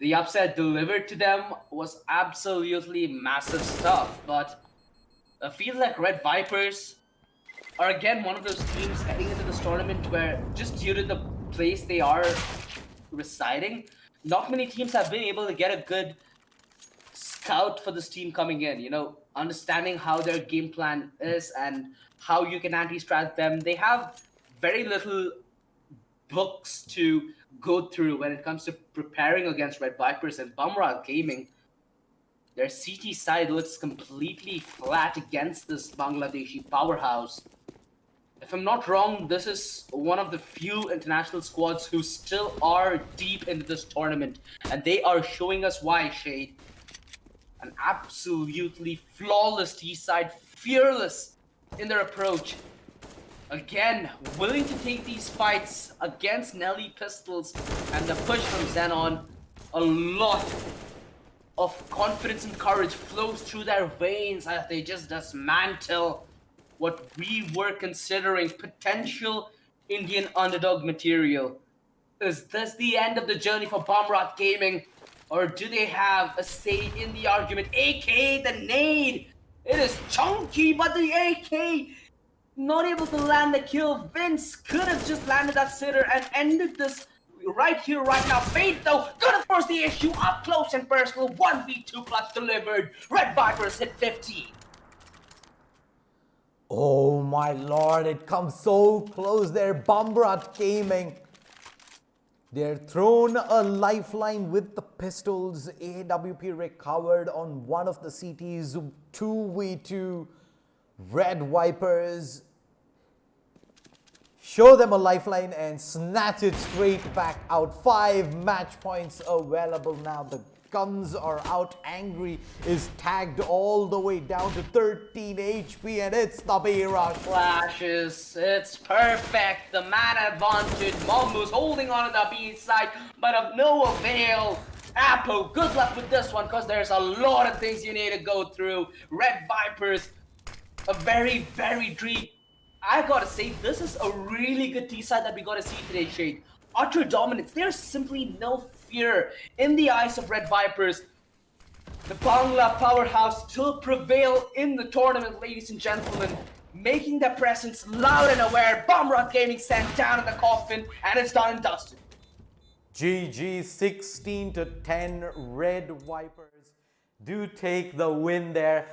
the upset delivered to them was absolutely massive stuff, but I feel like RedViperZ are again one of those teams heading into this tournament where, just due to the place they are residing, not many teams have been able to get a good scout for this team coming in, you know, understanding how their game plan is and how you can anti-strat them. They have very little books to go through when it comes to preparing against RedViperZ, and BHAMRAT Gaming, their CT side looks completely flat against this Bangladeshi powerhouse. If I'm not wrong, this is one of the few international squads who still are deep into this tournament, and they are showing us why, Shade. An absolutely flawless T-side, fearless in their approach. Again, willing to take these fights against Nelly pistols and the push from Xenon. A lot of confidence and courage flows through their veins as they just dismantle what we were considering potential Indian underdog material. Is this the end of the journey for BHAMRAT Gaming? Or do they have a say in the argument? AK, the nade! It is chunky, but the AK not able to land the kill. Vince could have just landed that sitter and ended this right here, right now. Fate, though, gonna force the issue up close and personal. 1v2 clutch delivered. RedViperZ hit 50. Oh my lord, it comes so close there. BHAMRAT Gaming, they're thrown a lifeline with the pistols. AWP recovered on one of the CTs. 2v2. RedViperZ show them a lifeline and snatch it straight back out. 5 match points available now. The guns are out. Angry is tagged all the way down to 13 HP, and it's the B-Rush. Flashes, it's perfect. The man advantage. Mombo's holding on to the B side, but of no avail. Apple, good luck with this one, because there's a lot of things you need to go through. RedViperZ, a very, very dream. I gotta say, this is a really good T-side that we gotta see today, Shade. Utter dominance. There's simply no fear in the eyes of RedViperZ. The Bangla powerhouse still prevail in the tournament, ladies and gentlemen, making their presence loud and aware. BHAMRAT Gaming sent down in the coffin, and it's done and dusted. GG 16-10. RedViperZ do take the win there.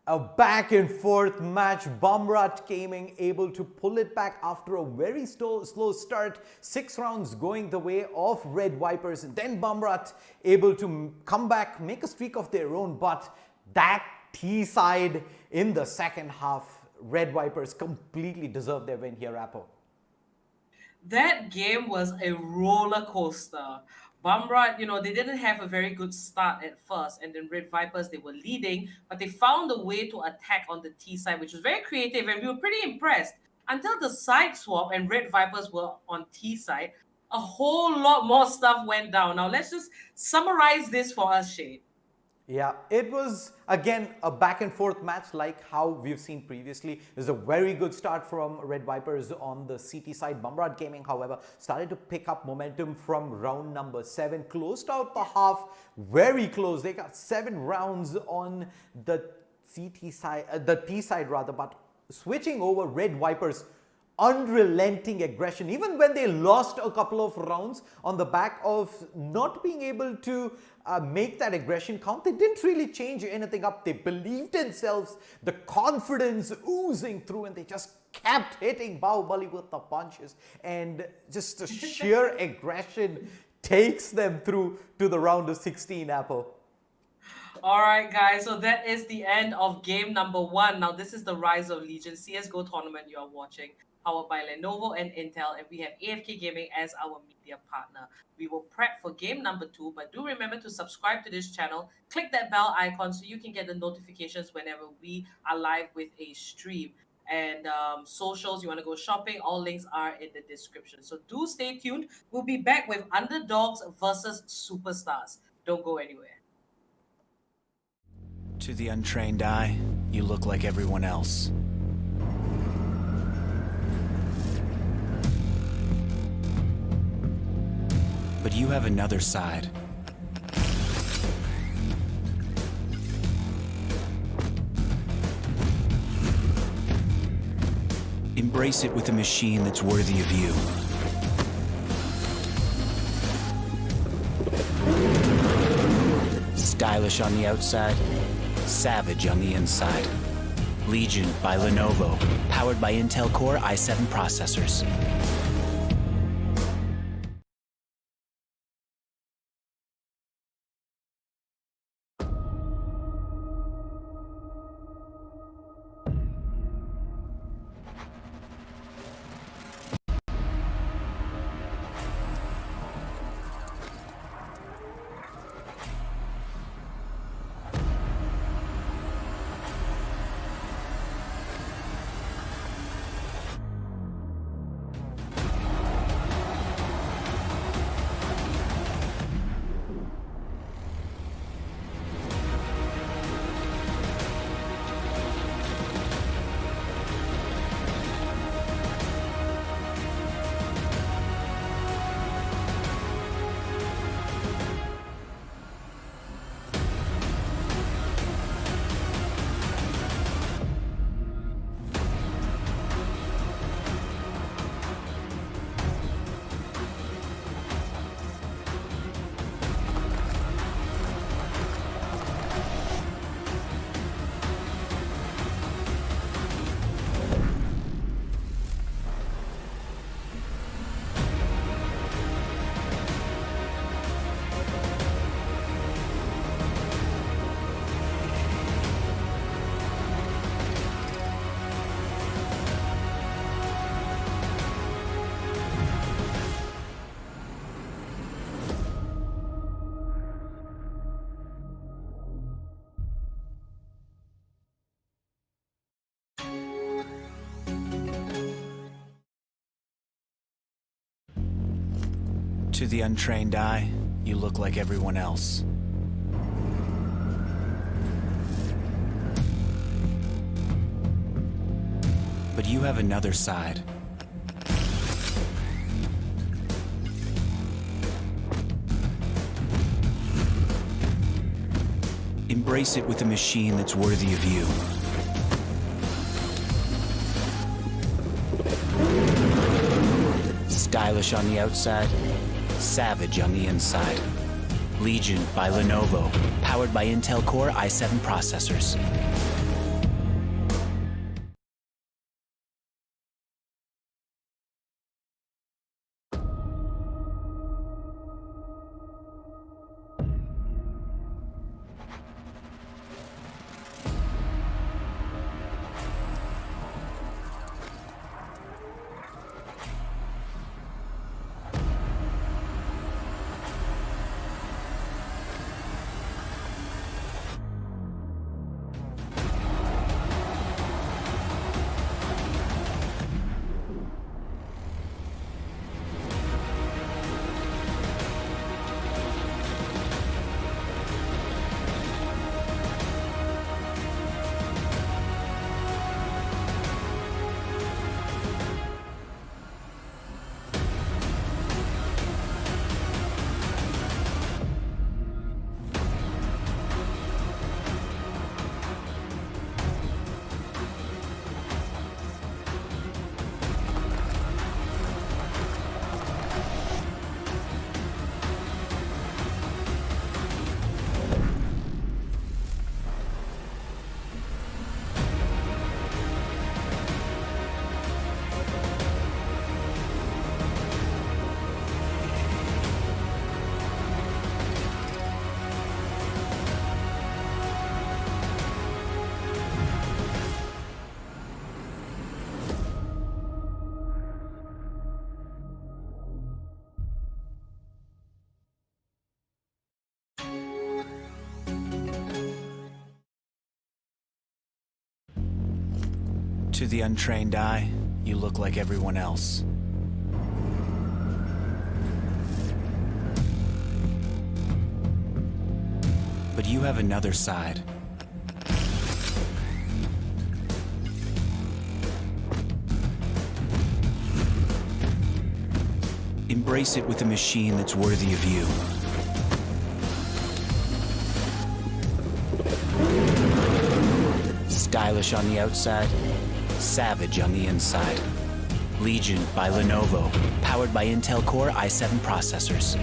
A back and forth match. BHAMRAT Gaming able to pull it back after a very slow start. 6 rounds going the way of RedViperZ. Then BHAMRAT able to come back, make a streak of their own. But that T side in the second half, RedViperZ completely deserved their win here, Apple. That game was a roller coaster. BHAMRAT, you know, they didn't have a very good start at first, and then RedViperZ, they were leading, but they found a way to attack on the T side, which was very creative, and we were pretty impressed. Until the side swap and RedViperZ were on T side, a whole lot more stuff went down. Now, let's just summarize this for us, Shade. Yeah, it was again a back and forth match like how we've seen previously. It was a very good start from RedViperZ on the CT side. BHAMRAT Gaming, however, started to pick up momentum from round number 7. Closed out the half very close. They got 7 rounds on the CT side, the T side rather, but switching over, RedViperZ unrelenting aggression. Even when they lost a couple of rounds on the back of not being able to make that aggression count, they didn't really change anything up. They believed in themselves, the confidence oozing through, and they just kept hitting Bahubali with the punches, and just the sheer aggression takes them through to the round of 16, Apple. Alright guys, so that is the end of game number 1. Now this is the Rise of Legion CSGO tournament you are watching, powered by Lenovo and Intel, and we have AFK Gaming as our media partner. We will prep for game number 2, but do remember to subscribe to this channel, click that bell icon so you can get the notifications whenever we are live with a stream. And socials, you want to go shopping, all links are in the description. So do stay tuned. We'll be back with Underdogs versus Superstars. Don't go anywhere. To the untrained eye, you look like everyone else. But you have another side. Embrace it with a machine that's worthy of you. Stylish on the outside, savage on the inside. Legion by Lenovo, powered by Intel Core i7 processors. To the untrained eye, you look like everyone else. But you have another side. Embrace it with a machine that's worthy of you. Stylish on the outside, savage on the inside. Legion by Lenovo, powered by Intel Core i7 processors. To the untrained eye, you look like everyone else. But you have another side. Embrace it with a machine that's worthy of you. Stylish on the outside, savage on the inside. Legion by Lenovo, powered by Intel Core i7 processors.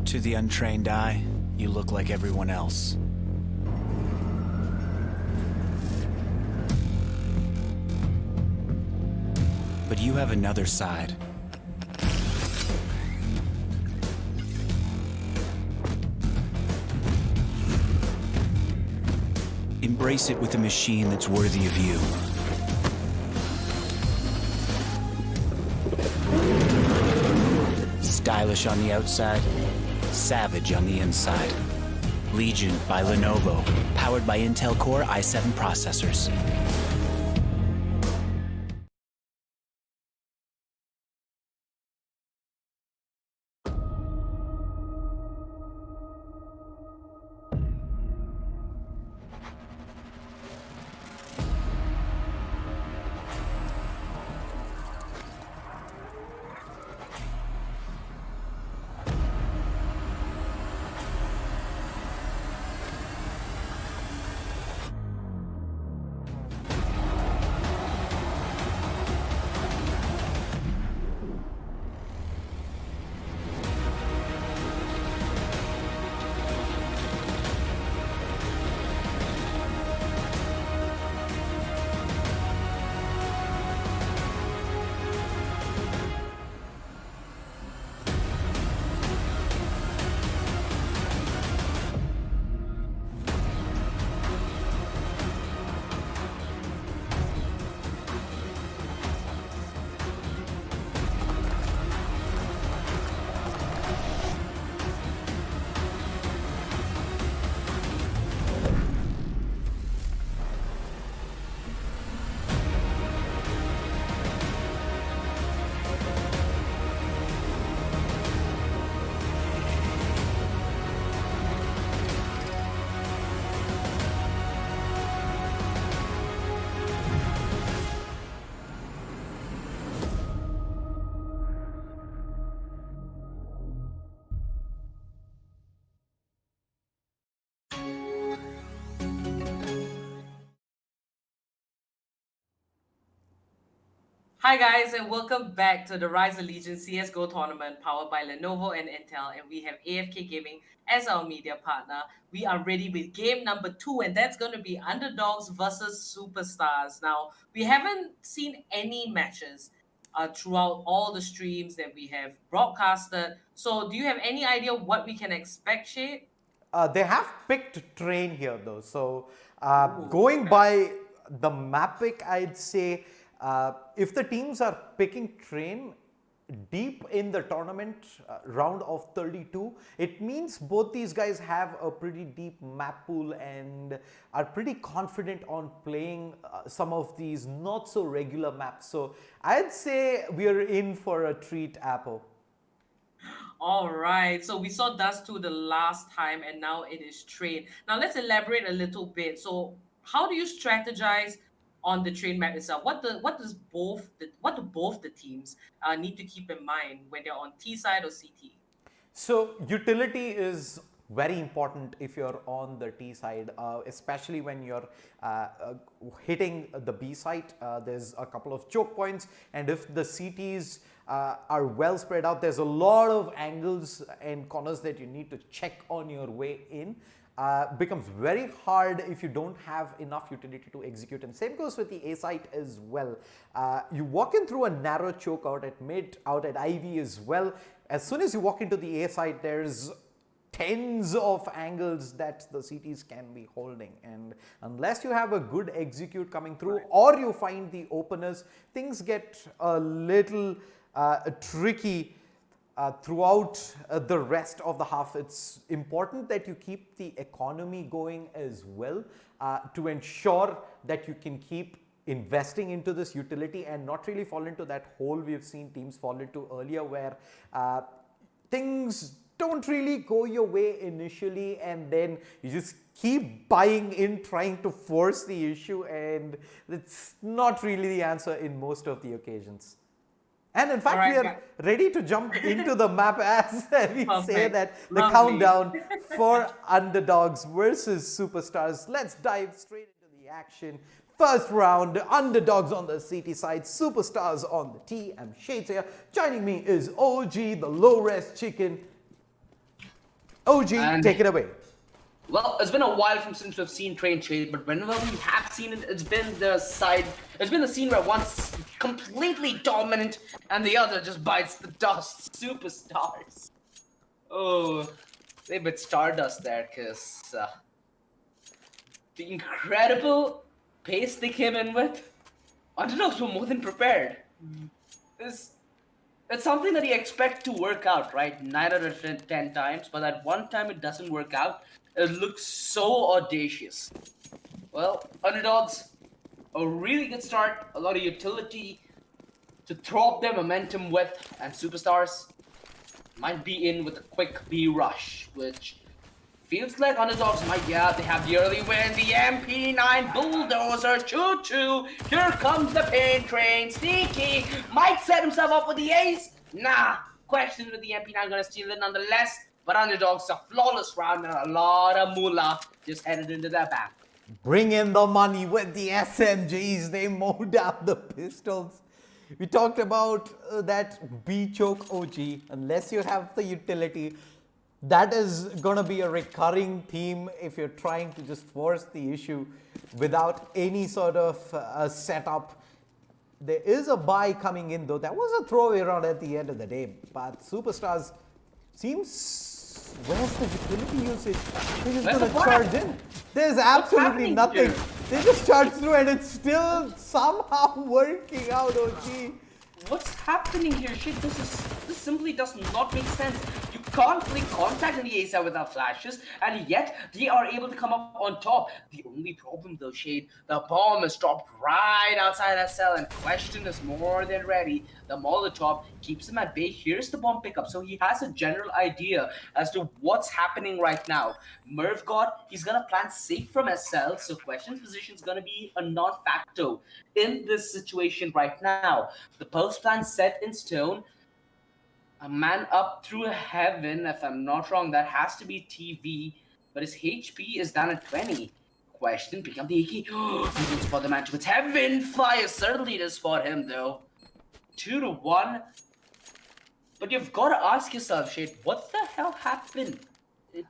To the untrained eye, you look like everyone else. But you have another side. Embrace it with a machine that's worthy of you. Stylish on the outside, savage on the inside. Legion by Lenovo, powered by Intel Core i7 processors. Hi guys, and welcome back to the Rise of Legion CSGO tournament powered by Lenovo and Intel, and we have AFK Gaming as our media partner. We are ready with game number 2, and that's going to be Underdogs versus Superstars. Now, we haven't seen any matches throughout all the streams that we have broadcasted. So, do you have any idea what we can expect, Shade? They have picked train here though. So Ooh, going okay. by the map pick, I'd say if the teams are picking train deep in the tournament round of 32, it means both these guys have a pretty deep map pool and are pretty confident on playing some of these not so regular maps. So I'd say we are in for a treat, Apple. All right, so we saw Dust 2 the last time, and now it is Train. Now let's elaborate a little bit. So, how do you strategize on the train map itself? What do both the teams need to keep in mind when they're on T side or CT? So utility is very important if you're on the T side, especially when you're hitting the B site. There's a couple of choke points, and if the CTs are well spread out, there's a lot of angles and corners that you need to check on your way in. Becomes very hard if you don't have enough utility to execute, and same goes with the A site as well. You walk in through a narrow choke out at mid, out at IV as well. As soon as you walk into the A site, there's tens of angles that the CTs can be holding, and unless you have a good execute coming through or you find the openers, things get a little tricky throughout the rest of the half. It's important that you keep the economy going as well to ensure that you can keep investing into this utility and not really fall into that hole we've seen teams fall into earlier, where things don't really go your way initially and then you just keep buying in, trying to force the issue, and it's not really the answer in most of the occasions. And in fact, we are ready to jump into the map as we say that the Lovely. countdown for Underdogs versus Superstars. Let's dive straight into the action. First round, Underdogs on the CT side, Superstars on the T. I'm Shades here. Joining me is OG, the low-res chicken. OG, take it away. Well, it's been a while since we've seen Train Shade, but whenever we have seen it, it's been the scene where one's completely dominant and the other just bites the dust. Superstars. Oh, they bit Stardust there, because the incredible pace they came in with, Underdogs were more than prepared. It's something that you expect to work out, right? 9 out of 10 times, but that one time it doesn't work out, it looks so audacious. Well, Underdogs, a really good start, a lot of utility to throw up their momentum with, and Superstars might be in with a quick B rush, which feels like Underdogs might, yeah, they have the early win, the MP9 bulldozer, choo-choo, here comes the pain train, sneaky, might set himself up with the ace, nah, question with the MP9 gonna steal it nonetheless, but Underdogs a flawless round and a lot of moolah just headed into their bank. Bring in the money with the SMGs, they mowed down the pistols. We talked about that B choke OG, unless you have the utility. That is going to be a recurring theme if you're trying to just force the issue without any sort of setup. There is a buy coming in though. That was a throwaway round at the end of the day. But Superstars seems... Where's the utility usage? They're just going to charge in. There's absolutely nothing. Here? They just charge through and it's still somehow working out, OG. What's happening here? Shit, this simply does not make sense. You can't play contact in the A side without flashes, and yet they are able to come up on top. The only problem though, Shade, the bomb is dropped right outside SL, and Question is more than ready. The Molotov keeps him at bay. Here's the bomb pickup, so he has a general idea as to what's happening right now. Merv he's gonna plant safe from SL, so Question's position is gonna be a non-factor in this situation right now. The post plan set in stone. A man up through heaven, if I'm not wrong, that has to be TV, but his HP is down at 20. Question, pick up the AK. He didn't spot the man to its heaven. Fire certainly to spot him though. 2-1. But you've got to ask yourself, Shade, what the hell happened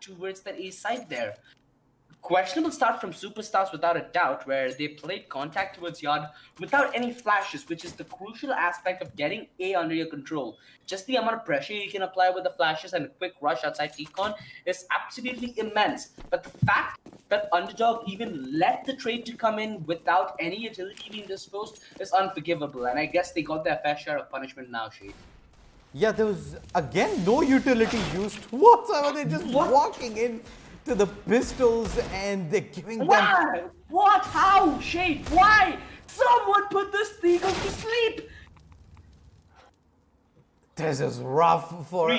towards that A side there? Questionable start from Superstars without a doubt, where they played contact towards Yard without any flashes, which is the crucial aspect of getting A under your control. Just the amount of pressure you can apply with the flashes and a quick rush outside T-Con is absolutely immense. But the fact that Underdog even let the trade to come in without any utility being disposed is unforgivable, and I guess they got their fair share of punishment now, Shade. Yeah, there was again no utility used whatsoever. They're just walking in to the pistols and they're giving them. Why? What? How? Shade? Why? Someone put this Eagle to sleep! This is rough for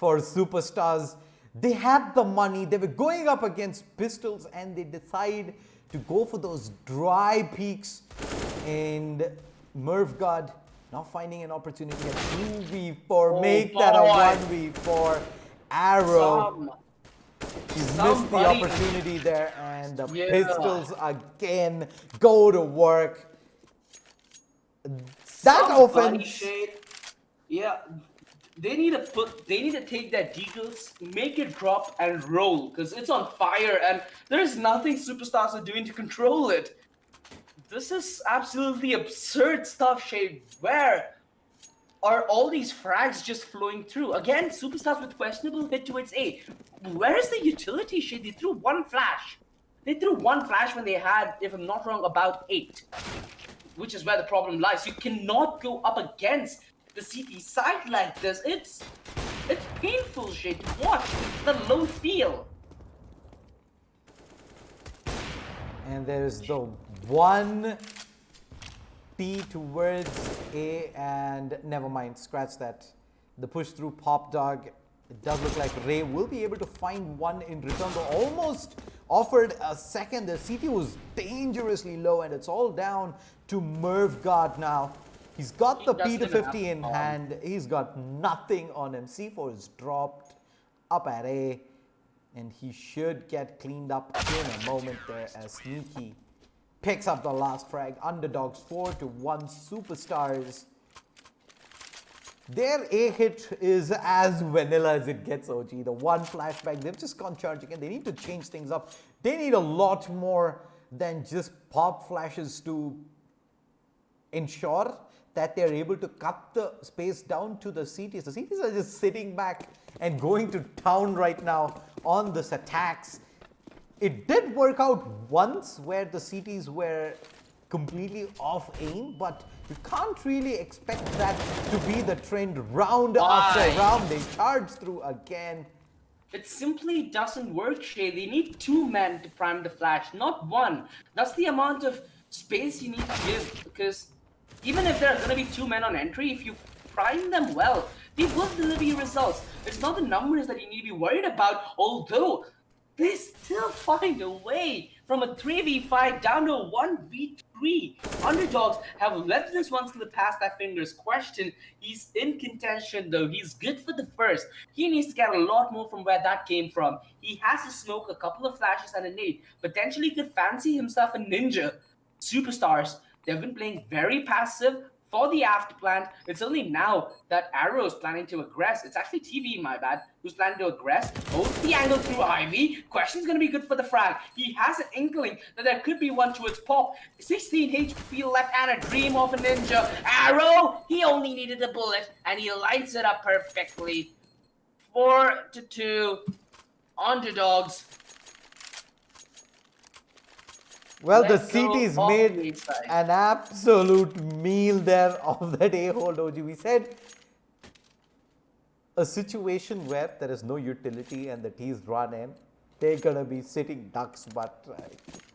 Superstars. They had the money, they were going up against pistols, and they decide to go for those dry peaks. And Mervgard now finding an opportunity at 2v4, make that a 1v4. Arrow. He's missed the opportunity there, and the pistols again go to work. That offense. Yeah, they need to take that Deagles, make it drop and roll, because it's on fire and there's nothing Superstars are doing to control it. This is absolutely absurd stuff, Shade. Where are all these frags just flowing through? Again, Superstars with questionable hit towards A. Where is the utility, Shade? They threw one flash. They threw one flash when they had, if I'm not wrong, about 8. Which is where the problem lies. You cannot go up against the CT side like this. It's painful, Shade, to watch the low feel. And there's the one P towards A, and never mind, scratch that. The push through Pop Dog. It does look like Ray will be able to find one in return, though almost offered a second. The CT was dangerously low, and it's all down to Mervgard now. He's got the P to 50 in hand. He's got nothing on him. C4 is dropped up at A, and he should get cleaned up in a moment there as Sneaky picks up the last frag. Underdogs 4-1 Superstars. Their A hit is as vanilla as it gets, OG. The one flashback, they've just gone charging and they need to change things up. They need a lot more than just pop flashes to ensure that they're able to cut the space down to the CTs. The CTs are just sitting back and going to town right now on this attacks. It did work out once where the CTs were completely off aim, but you can't really expect that to be the trend round after round. They charge through again. It simply doesn't work, Shay. They need 2 men to prime the flash, not 1. That's the amount of space you need to give, because even if there are going to be 2 men on entry, if you prime them well, they will deliver you results. It's not the numbers that you need to be worried about, although they still find a way from a 3v5 down to a 1v3. Underdogs have let this one slip past their fingers. Question, he's in contention though. He's good for the first. He needs to get a lot more from where that came from. He has to smoke a couple of flashes and a nade. Potentially could fancy himself a ninja. Superstars, they've been playing very passive for the after plant. It's only now that Arrow is planning to aggress. It's actually TV, my bad, who's planning to aggress. Holds the angle through Ivy. Question's gonna be good for the frag. He has an inkling that there could be one towards Pop. 16 HP left and a dream of a ninja. Arrow, he only needed a bullet and he lights it up perfectly. 4-2 Underdogs. Well, the CT's made an absolute meal there of that A-hold, OG. We said a situation where there is no utility and the T's run in, they're going to be sitting ducks, but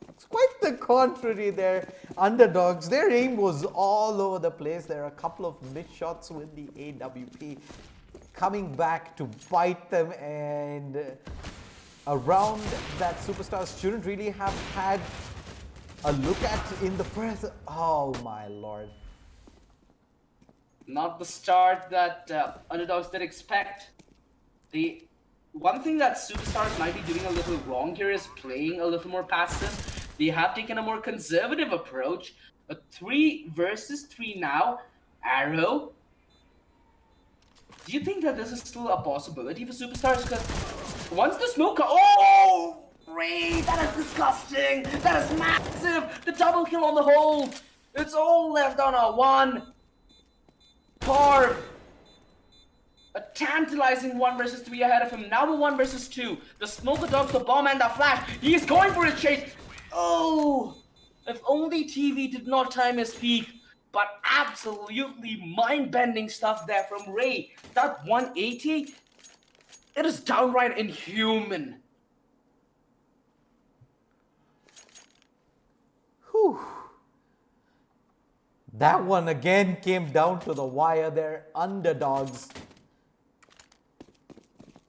it's quite the contrary there. Underdogs, their aim was all over the place. There are a couple of missed shots with the AWP coming back to bite them, and a round that Superstars shouldn't really have had a look at in the press. Oh my lord. Not the start that Underdogs did expect. The one thing that Superstars might be doing a little wrong here is playing a little more passive. They have taken a more conservative approach. A 3 versus 3 now. Arrow. Do you think that this is still a possibility for Superstars? Because once the smoke... Oh! Ray, that is disgusting! That is massive! The double kill on the hole! It's all left on a one. Carve. A tantalizing 1 versus 3 ahead of him. Now the 1 versus 2. The smoker dogs, the bomb, and the flash. He is going for a chase. Oh! If only TV did not time his peak. But absolutely mind-bending stuff there from Ray. That 180, it is downright inhuman. Whew. That one again came down to the wire. They're underdogs.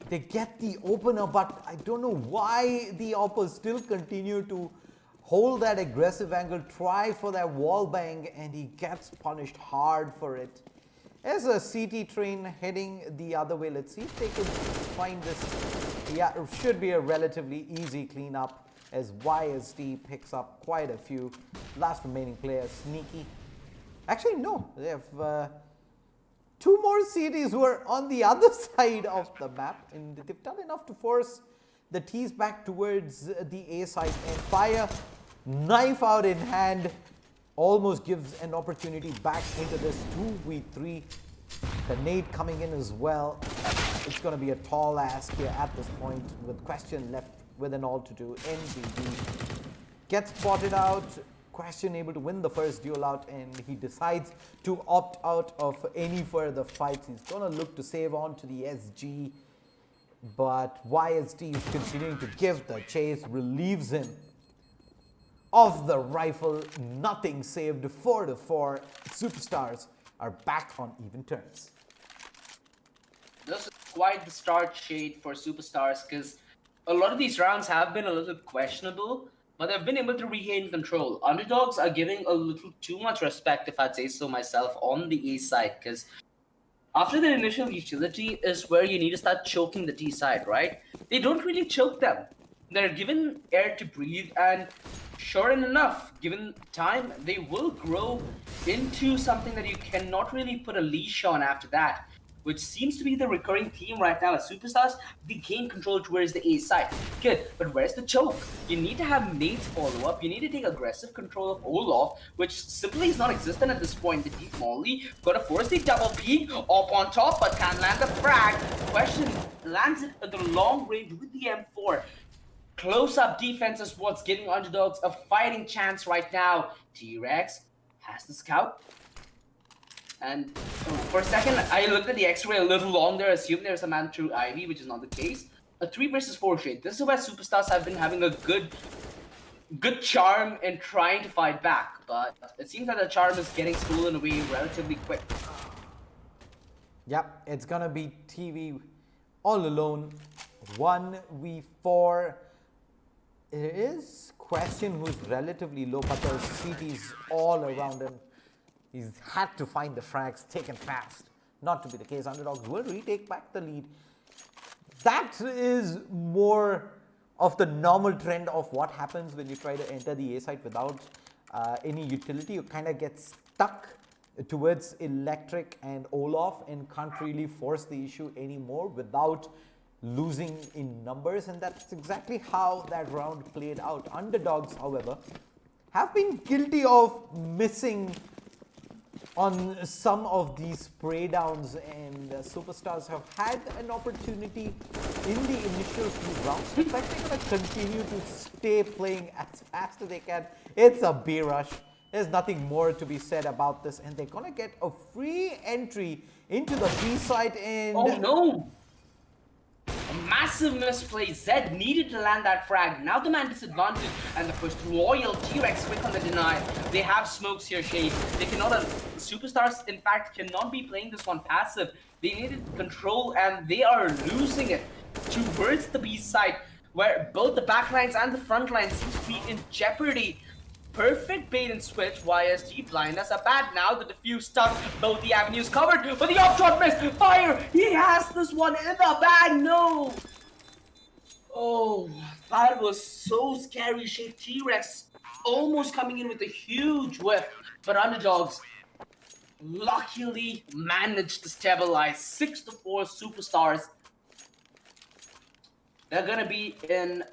They get the opener, but I don't know why the Oppers still continue to hold that aggressive angle, try for that wall bang, and he gets punished hard for it. There's a CT train heading the other way. Let's see if they can find this. Yeah, it should be a relatively easy cleanup as YSD picks up quite a few. Last remaining player, Sneaky. Actually, no, they have two more CTs who are on the other side of the map, and they've done enough to force the T's back towards the A side, and Fire, knife out in hand, almost gives an opportunity back into this 2v3. The nade coming in as well. It's going to be a tall ask here at this point, with Question left with an all to do. NDD gets spotted out. Question able to win the first duel out, and he decides to opt out of any further fights. He's going to look to save on to the SG, but YSD is continuing to give the chase, relieves him of the rifle. Nothing saved. 4-4. Superstars are back on even terms. This is quite the start shade for Superstars, because a lot of these rounds have been a little questionable, but they've been able to regain control. Underdogs are giving a little too much respect, if I'd say so myself, on the A side, because after the initial utility is where you need to start choking the T side, right? They don't really choke them. They're given air to breathe, and sure enough, given time, they will grow into something that you cannot really put a leash on after that, which seems to be the recurring theme right now as Superstars. They gain control towards the A side. Good, but where's the choke? You need to have nades follow up. You need to take aggressive control of Olaf, which simply is not existent at this point. The deep molly, gotta force the double peek up on top, but can't land the frag. Question lands it at the long range with the M4. Close-up defense is what's giving Underdogs a fighting chance right now. T-Rex has the scout. And for a second, I looked at the X-ray a little longer, assumed there's a man through Ivy, which is not the case. A 3 versus 4 shade. This is where Superstars have been having a good charm in trying to fight back, but it seems that the charm is getting stolen away relatively quick. Yep, it's gonna be TV all alone. 1v4. It is Question who's relatively low, but there's CTs all around him. He's had to find the frags taken fast. Not to be the case. Underdogs will retake back the lead. That is more of the normal trend of what happens when you try to enter the A site without any utility. You kind of get stuck towards Electric and Olaf and can't really force the issue anymore without losing in numbers, and that's exactly how that round played out. Underdogs, however, have been guilty of missing on some of these spray downs, and Superstars have had an opportunity in the initial few rounds. In fact, they're going to continue to stay playing as fast as they can. It's a B rush. There's nothing more to be said about this, and they're going to get a free entry into the B site. And oh no! A massive misplay. Zed needed to land that frag. Now the man disadvantaged, and the first royal T-Rex quick on the deny. They have smokes here, Shade. They cannot, Superstars in fact cannot be playing this one passive. They needed control, and they are losing it towards the B side, where both the backlines and the front line seems to be in jeopardy. Perfect bait and switch. YSG blind as a bat. Now the diffuse stuck. Both the avenues covered, but the off shot missed. Fire! He has this one in the bag. No! Oh, that was so scary. T-Rex almost coming in with a huge whiff. But Underdogs, luckily managed to stabilize 6-4 superstars. They're gonna be in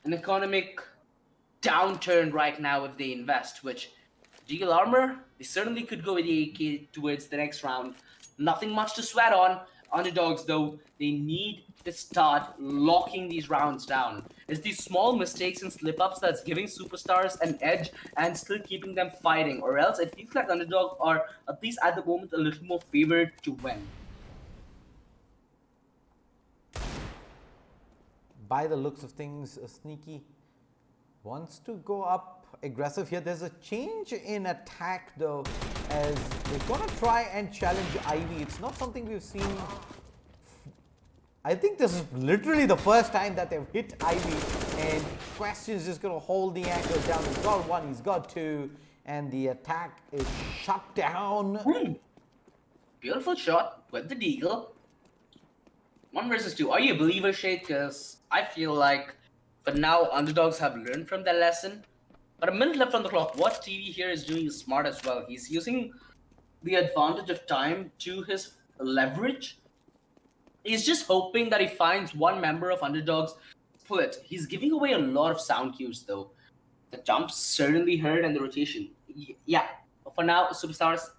an economic downturn right now if they invest, which deal armor, they certainly could go with the AK towards the next round. Nothing much to sweat on. Underdogs, though, they need to start locking these rounds down. It's these small mistakes and slip-ups that's giving superstars an edge and still keeping them fighting, or else it feels like underdogs are, at least at the moment, a little more favored to win. By the looks of things, Sneaky wants to go up aggressive here. There's a change in attack though, as they're gonna try and challenge Ivy. It's not something we've seen. I think this is literally the first time that they've hit Ivy, and Question's just gonna hold the angle down. He's got one, he's got two, and the attack is shut down. Beautiful shot with the deagle. 1 versus 2. Are you a believer, Shade? Because I feel like for now, underdogs have learned from their lesson. But a minute left on the clock. What TV here is doing is smart as well. He's using the advantage of time to his leverage. He's just hoping that he finds one member of underdogs split. He's giving away a lot of sound cues, though. The jumps certainly hurt, and the rotation. Yeah, for now, superstars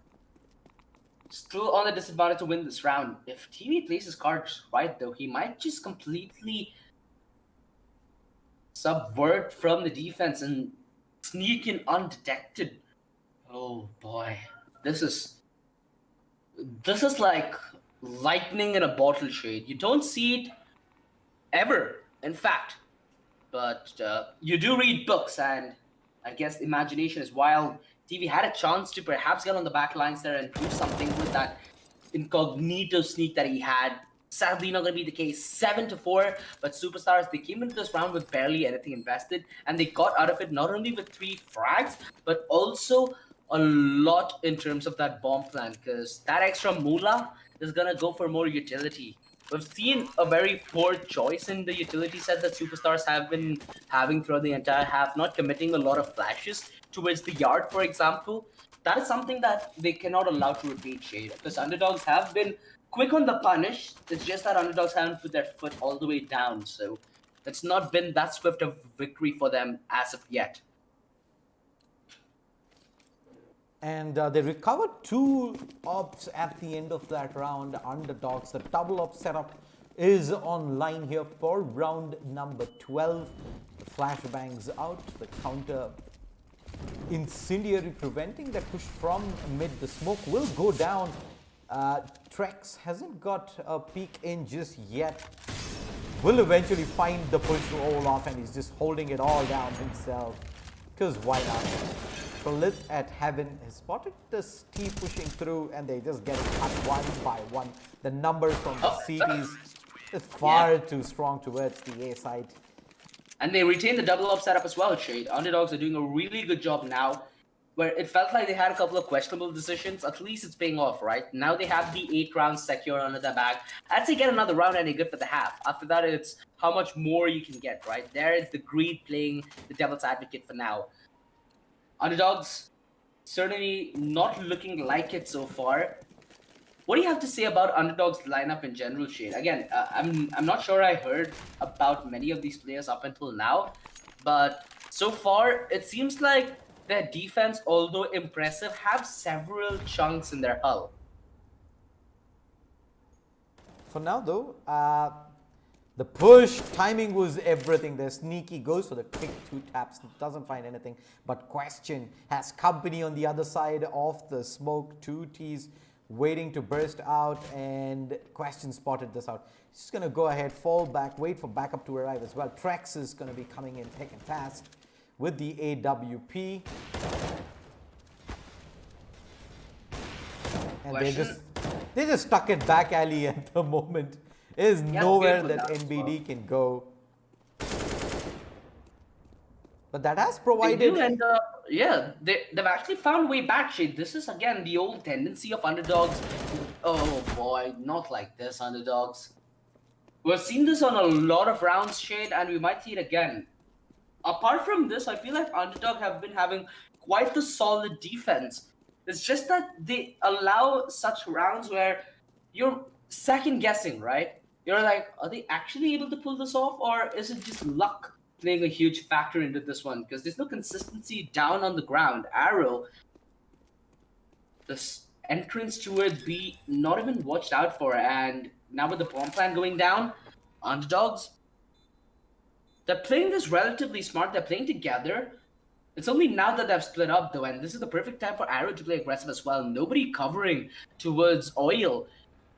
still on the disadvantage to win this round. If TV plays his cards right, though, he might just completely subvert from the defense and sneak in undetected. Oh boy, this is like lightning in a bottle, Shade. You don't see it ever, in fact, but you do read books, and I guess imagination is wild. TV had a chance to perhaps get on the back lines there and do something with that incognito sneak that he had. Sadly, not going to be the case. 7-4, but superstars, they came into this round with barely anything invested, and they got out of it not only with 3 frags, but also a lot in terms of that bomb plan, because that extra moolah is going to go for more utility. We've seen a very poor choice in the utility set that superstars have been having throughout the entire half, not committing a lot of flashes towards the yard, for example. That is something that they cannot allow to repeat, Shade, because underdogs have been quick on the punish. It's just that underdogs haven't put their foot all the way down, so it's not been that swift of victory for them as of yet. And they recovered 2 ops at the end of that round. Underdogs, the double op setup is online here for round number 12. The flashbangs out, the counter incendiary preventing that push from mid. The smoke will go down. Trex hasn't got a peek in just yet. Will eventually find the push to Olaf, and he's just holding it all down himself. Because why not? Prolith at Heaven has spotted this T pushing through, and they just get it cut one by one. The numbers from the CTs is far too strong towards the A side. And they retain the double up setup as well, Shade. Underdogs are doing a really good job now, where it felt like they had a couple of questionable decisions. At least it's paying off, right? Now they have the 8 rounds secure under their bag. I'd say get another round and you're good for the half. After that, it's how much more you can get, right? There is the greed playing the devil's advocate for now. Underdogs certainly not looking like it so far. What do you have to say about Underdogs lineup in general, Shade? Again, I'm not sure I heard about many of these players up until now, but so far it seems like their defense, although impressive, have several chunks in their hull. For now though, the push timing was everything. The Sneaky goes for the quick 2 taps, doesn't find anything, but Question has company on the other side of the smoke. 2 Ts waiting to burst out, and Question spotted this out. He's just gonna go ahead, fall back, wait for backup to arrive as well. Trex is gonna be coming in thick and fast with the AWP. And they just stuck it back alley at the moment. There's nowhere that NBD can go. But that has provided... They do end up, they've actually found a way back, Shade. This is, again, the old tendency of underdogs. Oh boy, not like this, underdogs. We've seen this on a lot of rounds, Shade, and we might see it again. Apart from this, I feel like underdog have been having quite the solid defense. It's just that they allow such rounds where you're second guessing, right? You're like, are they actually able to pull this off, or is it just luck playing a huge factor into this one? Because there's no consistency down on the ground. Arrow, this entrance towards B, not even watched out for, and now with the bomb plan going down, underdogs, they're playing this relatively smart. They're playing together. It's only now that they've split up, though, and this is the perfect time for Arrow to play aggressive as well. Nobody covering towards Oil.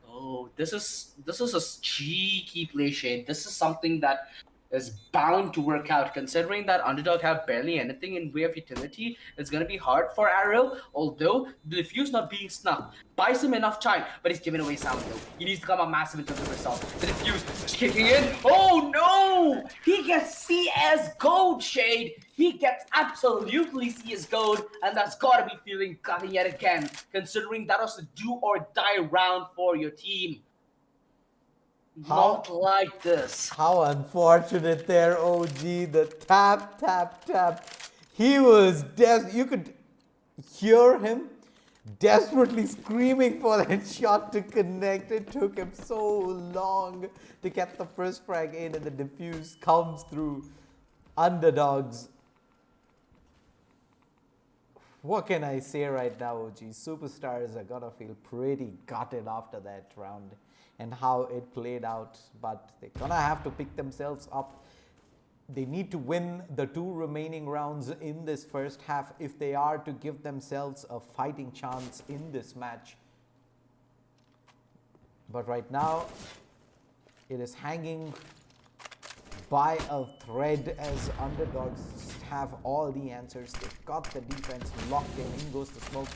Oh, this is a cheeky play, Shade. This is something that is bound to work out. Considering that Underdog have barely anything in way of utility, it's gonna be hard for Arrow. Although the defuse not being snuck buys him enough time, but he's giving away sound though. He needs to come up massive in terms of result. The defuse just kicking in. Oh no! He gets CS gold, Shade. He gets absolutely CS gold, and that's gotta be feeling gutting yet again. Considering that was a do or die round for your team. Not like this. How unfortunate there, OG. The tap, tap, tap. He was you could hear him desperately screaming for that shot to connect. It took him so long to get the first frag in, and the defuse comes through. Underdogs. What can I say right now, OG? Superstars are gonna feel pretty gutted after that round and how it played out, but they're gonna have to pick themselves up. They need to win the 2 remaining rounds in this first half if they are to give themselves a fighting chance in this match. But right now, it is hanging by a thread as Underdogs have all the answers. They've got the defense locked in. In goes the smoke.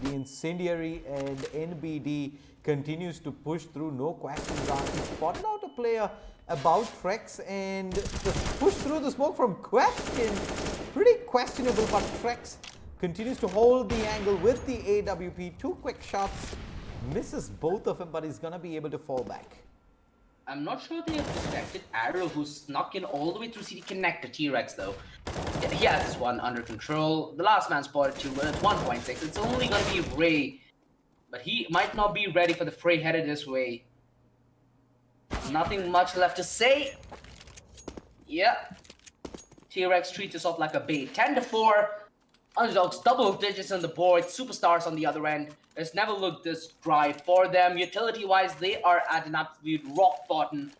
The Incendiary and NBD continues to push through, no questions asked. He spotted out a player about Trex, and the push through the smoke from Question, pretty questionable, but Trex continues to hold the angle with the AWP. 2 quick shots, misses both of them, but he's gonna be able to fall back. I'm not sure they have detected Arrow, who snuck in all the way through CD Connector. T-Rex, though, he has this one under control. The last man spotted 2, but it's 1.6. It's only going to be Ray, but he might not be ready for the fray headed this way. Nothing much left to say. Yeah. T-Rex treats us off like a bait. 10-4. Underdogs double digits on the board. Superstars on the other end. It's never looked this dry for them. Utility-wise, they are at an absolute rock bottom.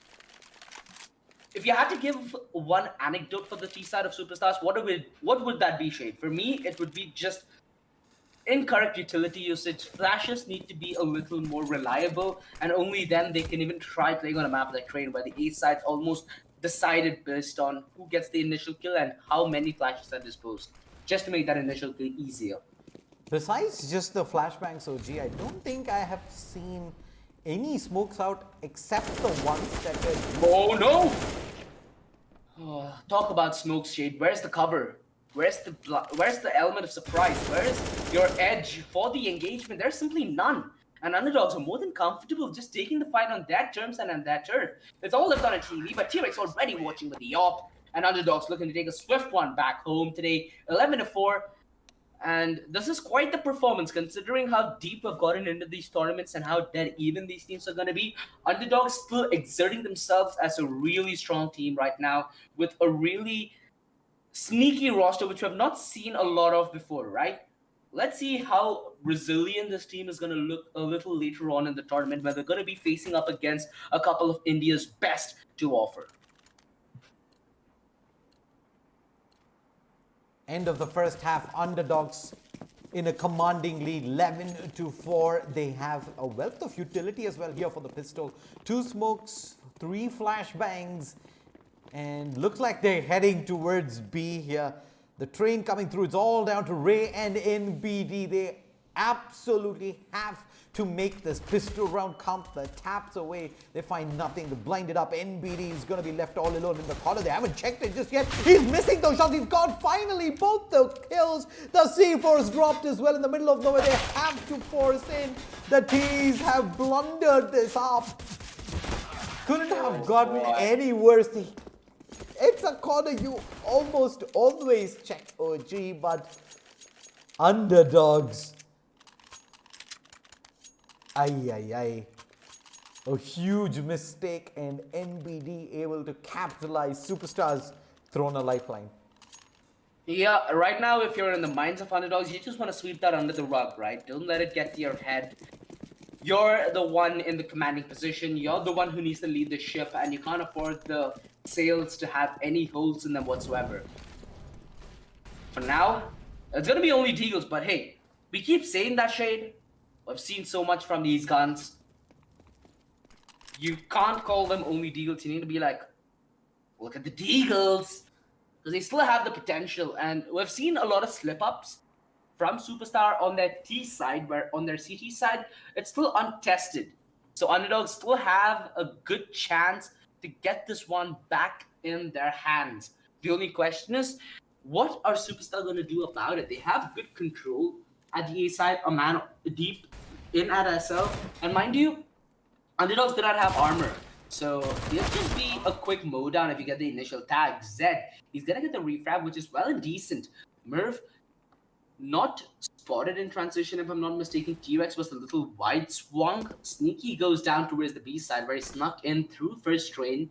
If you had to give one anecdote for the T side of Superstars, what would that be, Shade? For me, it would be just incorrect utility usage. Flashes need to be a little more reliable, and only then they can even try playing on a map like Train, where the A side's almost decided based on who gets the initial kill and how many flashes are disposed, just to make that initial kill easier. Besides just the flashbangs, OG, I don't think I have seen any smokes out except the ones that were... Oh no! Oh, talk about smoke, Shade. Where's the cover? Where's the element of surprise? Where's your edge for the engagement? There's simply none. And Underdogs are more than comfortable just taking the fight on their terms and on their turf. It's all they've done on TV, but T-Rex already watching with the op. And Underdogs looking to take a swift one back home today, 11-4. And this is quite the performance, considering how deep we've gotten into these tournaments and how dead even these teams are going to be. Underdogs still exerting themselves as a really strong team right now, with a really sneaky roster, which we have not seen a lot of before, right? Let's see how resilient this team is going to look a little later on in the tournament, where they're going to be facing up against a couple of India's best to offer. End of the first half, Underdogs in a commanding lead, 11-4. They have a wealth of utility as well here for the pistol. 2 smokes, 3 flashbangs, and looks like they're heading towards B here. The train coming through, it's all down to Ray and NBD. They absolutely have to make this pistol round count. The taps away, they find nothing. They're blinded up. NBD is going to be left all alone in the corner. They haven't checked it just yet. He's missing those shots. He's got finally both the kills. The C4's dropped as well in the middle of nowhere. They have to force in. The T's have blundered this up. Couldn't have gotten any worse. It's a corner you almost always check, OG, but Underdogs Ay, ay, ay. A huge mistake, and NBD able to capitalize. Superstars thrown a lifeline. Yeah, right now, if you're in the minds of underdogs, you just want to sweep that under the rug, right? Don't let it get to your head. You're the one in the commanding position. You're the one who needs to lead the ship, and you can't afford the sails to have any holes in them whatsoever. For now, it's gonna be only Deagles, but hey, we keep saying that, Shade. I've seen so much from these guns. You can't call them only Deagles. You need to be like, look at the Deagles. Because they still have the potential, and we've seen a lot of slip-ups from Superstar on their T side, where on their CT side, it's still untested. So underdogs still have a good chance to get this one back in their hands. The only question is, what are Superstar going to do about it? They have good control at the A side, a man deep in at SL, and mind you, underdogs do not have armor. So it'll just be a quick mowdown if you get the initial tag. Zed, he's gonna get the refrag, which is well and decent. Merv, not spotted in transition, if I'm not mistaken. T-Rex was a little wide swung. Sneaky goes down towards the B side, where he snuck in through first train.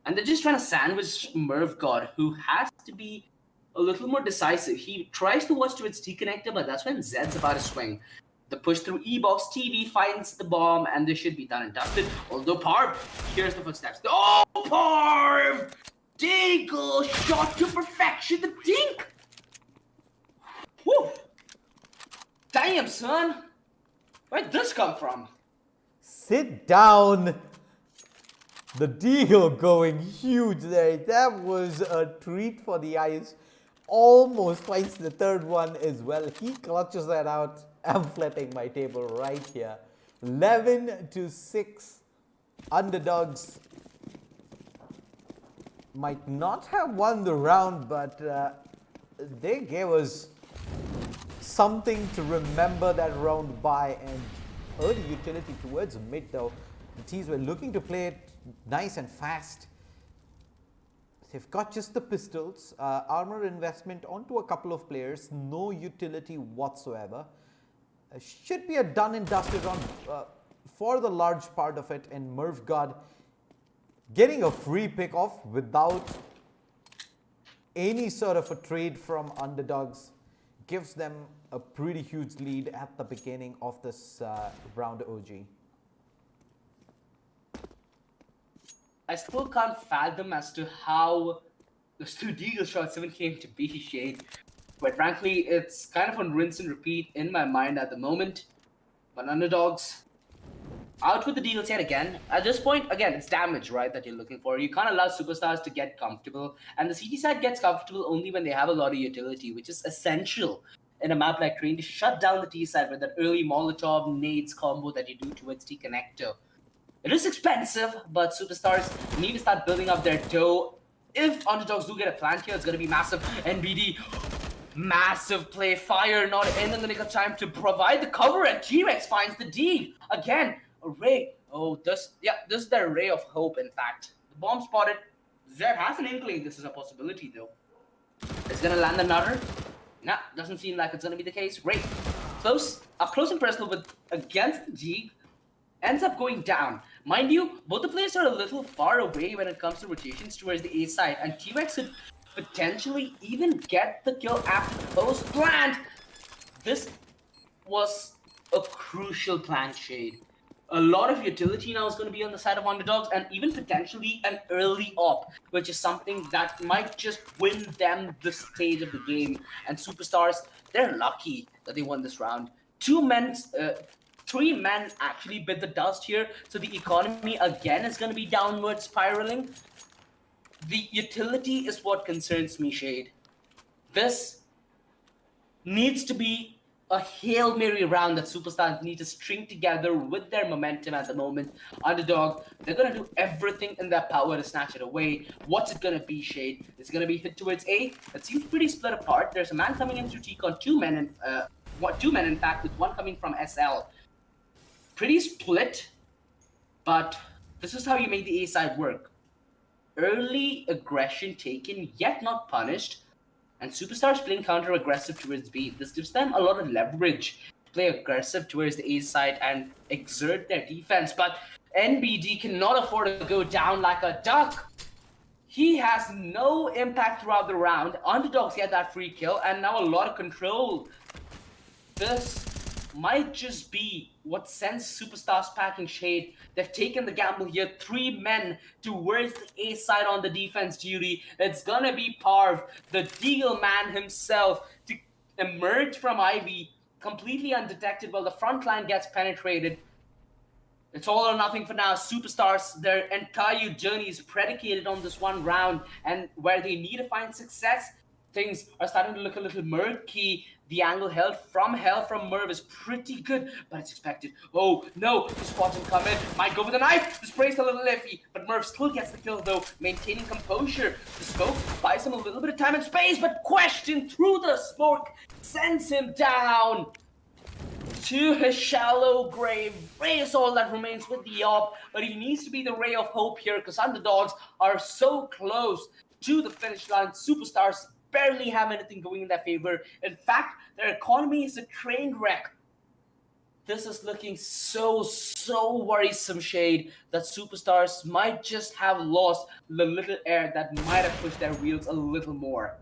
And they're just trying to sandwich Merv God, who has to be a little more decisive. He tries to watch towards T-Connector, but that's when Zed's about to swing. The push through E-Box TV finds the bomb, and this should be done and dusted. Although Parv hears the footsteps. Oh, Parv! Deagle shot to perfection. The dink! Whew! Damn, son! Where'd this come from? Sit down. The Deagle going huge there. That was a treat for the eyes. Almost twice the third one as well. He clutches that out. I'm flipping my table right here. 11-6. Underdogs might not have won the round, but they gave us something to remember that round by, and early utility towards mid though. The teams were looking to play it nice and fast. They've got just the pistols, armor investment onto a couple of players, no utility whatsoever. Should be a done and dusted round for the large part of it, and Merv God getting a free pick off without any sort of a trade from underdogs gives them a pretty huge lead at the beginning of this round OG. I still can't fathom as to how those two Deagle shots even came to be, Shade. But frankly, it's kind of on rinse and repeat in my mind at the moment. But underdogs, out with the Deagles yet again. At this point, again, it's damage, right, that you're looking for. You can't allow Superstars to get comfortable. And the CT side gets comfortable only when they have a lot of utility, which is essential in a map like Train to shut down the T side with that early Molotov nades combo that you do towards T-Connector. It is expensive, but Superstars need to start building up their dough. If underdogs do get a plant here, it's going to be massive. NBD, massive play. Fire not in the nick of time to provide the cover, and T-Rex finds the D. Again, a ray. Oh, this is their ray of hope, in fact. The bomb spotted. Zed has an inkling this is a possibility, though. It's going to land another. Nah, doesn't seem like it's going to be the case. Ray, up close and personal with against the D. Ends up going down. Mind you, both the players are a little far away when it comes to rotations towards the A side, and T-Rex could potentially even get the kill after the post plant. This was a crucial plant, Shade. A lot of utility now is going to be on the side of underdogs, and even potentially an early op, which is something that might just win them the stage of the game. And Superstars, they're lucky that they won this round. 3 men actually bit the dust here, so the economy again is going to be downward spiraling. The utility is what concerns me, Shade. This needs to be a Hail Mary round that Superstars need to string together with their momentum at the moment. Underdog, they're going to do everything in their power to snatch it away. What's it going to be, Shade? It's going to be hit towards A. It seems pretty split apart. There's a man coming in through T-Con, two men in fact, with one coming from SL. Pretty split, but this is how you make the A side work. Early aggression taken, yet not punished, and Superstars playing counter-aggressive towards B. This gives them a lot of leverage play aggressive towards the A side and exert their defense, but NBD cannot afford to go down like a duck. He has no impact throughout the round. Underdogs get that free kill, and now a lot of control. This might just be what sends Superstars packing shade. They've taken the gamble here. 3 men towards the A side on the defense duty. It's gonna be Parv, the deal man himself, to emerge from Ivy completely undetected while the front line gets penetrated. It's all or nothing for now. Superstars, their entire journey is predicated on this one round, and where they need to find success, things are starting to look a little murky. The angle held from Merv is pretty good, but it's expected. Oh no, the spot him come in. Might go with a knife. The spray's a little iffy, but Merv still gets the kill though, maintaining composure. The smoke buys him a little bit of time and space, but Question through the smoke sends him down to his shallow grave. Ray is all that remains with the op, but he needs to be the ray of hope here because Underdogs are so close to the finish line. Superstars barely have anything going in their favor. In fact, their economy is a train wreck. This is looking so worrisome, Shade, that Superstars might just have lost the little air that might have pushed their wheels a little more.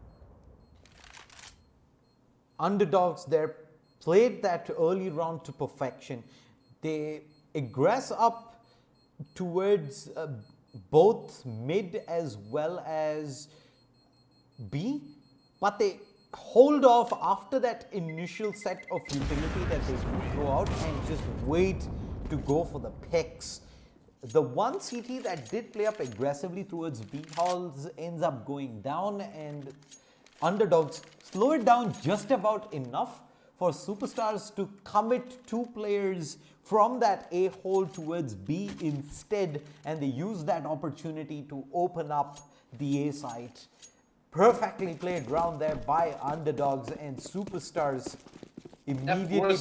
Underdogs there played that early round to perfection. They aggress up towards both mid as well as B, but they hold off after that initial set of utility that they throw out and just wait to go for the picks. The one CT that did play up aggressively towards B halls ends up going down, and Underdogs slow it down just about enough for Superstars to commit 2 players from that A hole towards B instead, and they use that opportunity to open up the A site. Perfectly played round there by Underdogs, and Superstars immediately.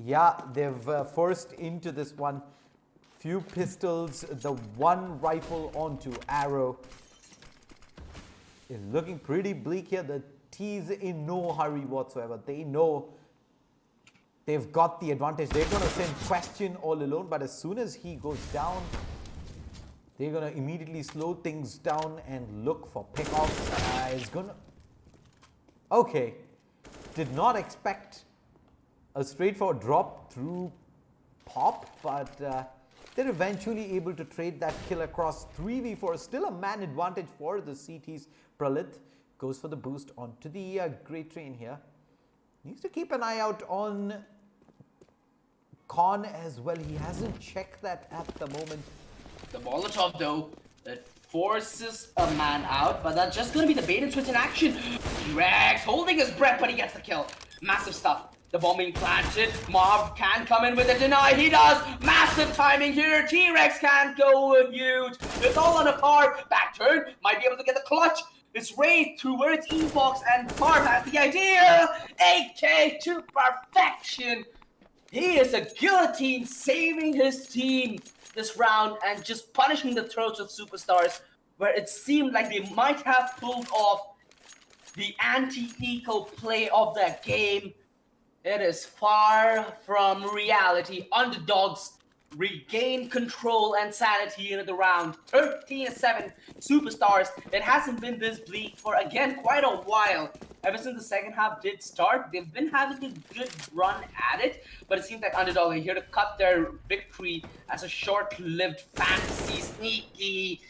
Yeah, they've forced into this one. Few pistols, the 1 rifle onto Arrow. It's looking pretty bleak here. The T's in no hurry whatsoever. They know they've got the advantage. They're going to send Question all alone, but as soon as he goes down, they're going to immediately slow things down and look for pickoffs. It's going to... Okay. Did not expect a straightforward drop through Pop, but they're eventually able to trade that kill across 3v4. Still a man advantage for the CTs. Pralit goes for the boost onto the Great Train here. Needs to keep an eye out on Khan as well. He hasn't checked that at the moment. The Molotov though, it forces a man out, but that's just gonna be the bait and switch in action. T-Rex holding his breath, but he gets the kill. Massive stuff. The bomb being planted. Marv can come in with a deny. He does. Massive timing here. T-Rex can't go huge. It's all on a par. Back turn. Might be able to get the clutch. It's Ray towards E-Box, and Parv has the idea. AK to perfection. He is a guillotine, saving his team this round and just punishing the throats of Superstars, where it seemed like they might have pulled off the anti-eco play of their game. It is far from reality. Underdogs regain control and sanity into the round. 13-7 Superstars. It hasn't been this bleak for, again, quite a while. Ever since the second half did start, they've been having a good run at it, but it seems like Underdog are here to cut their victory as a short-lived fantasy. Sneaky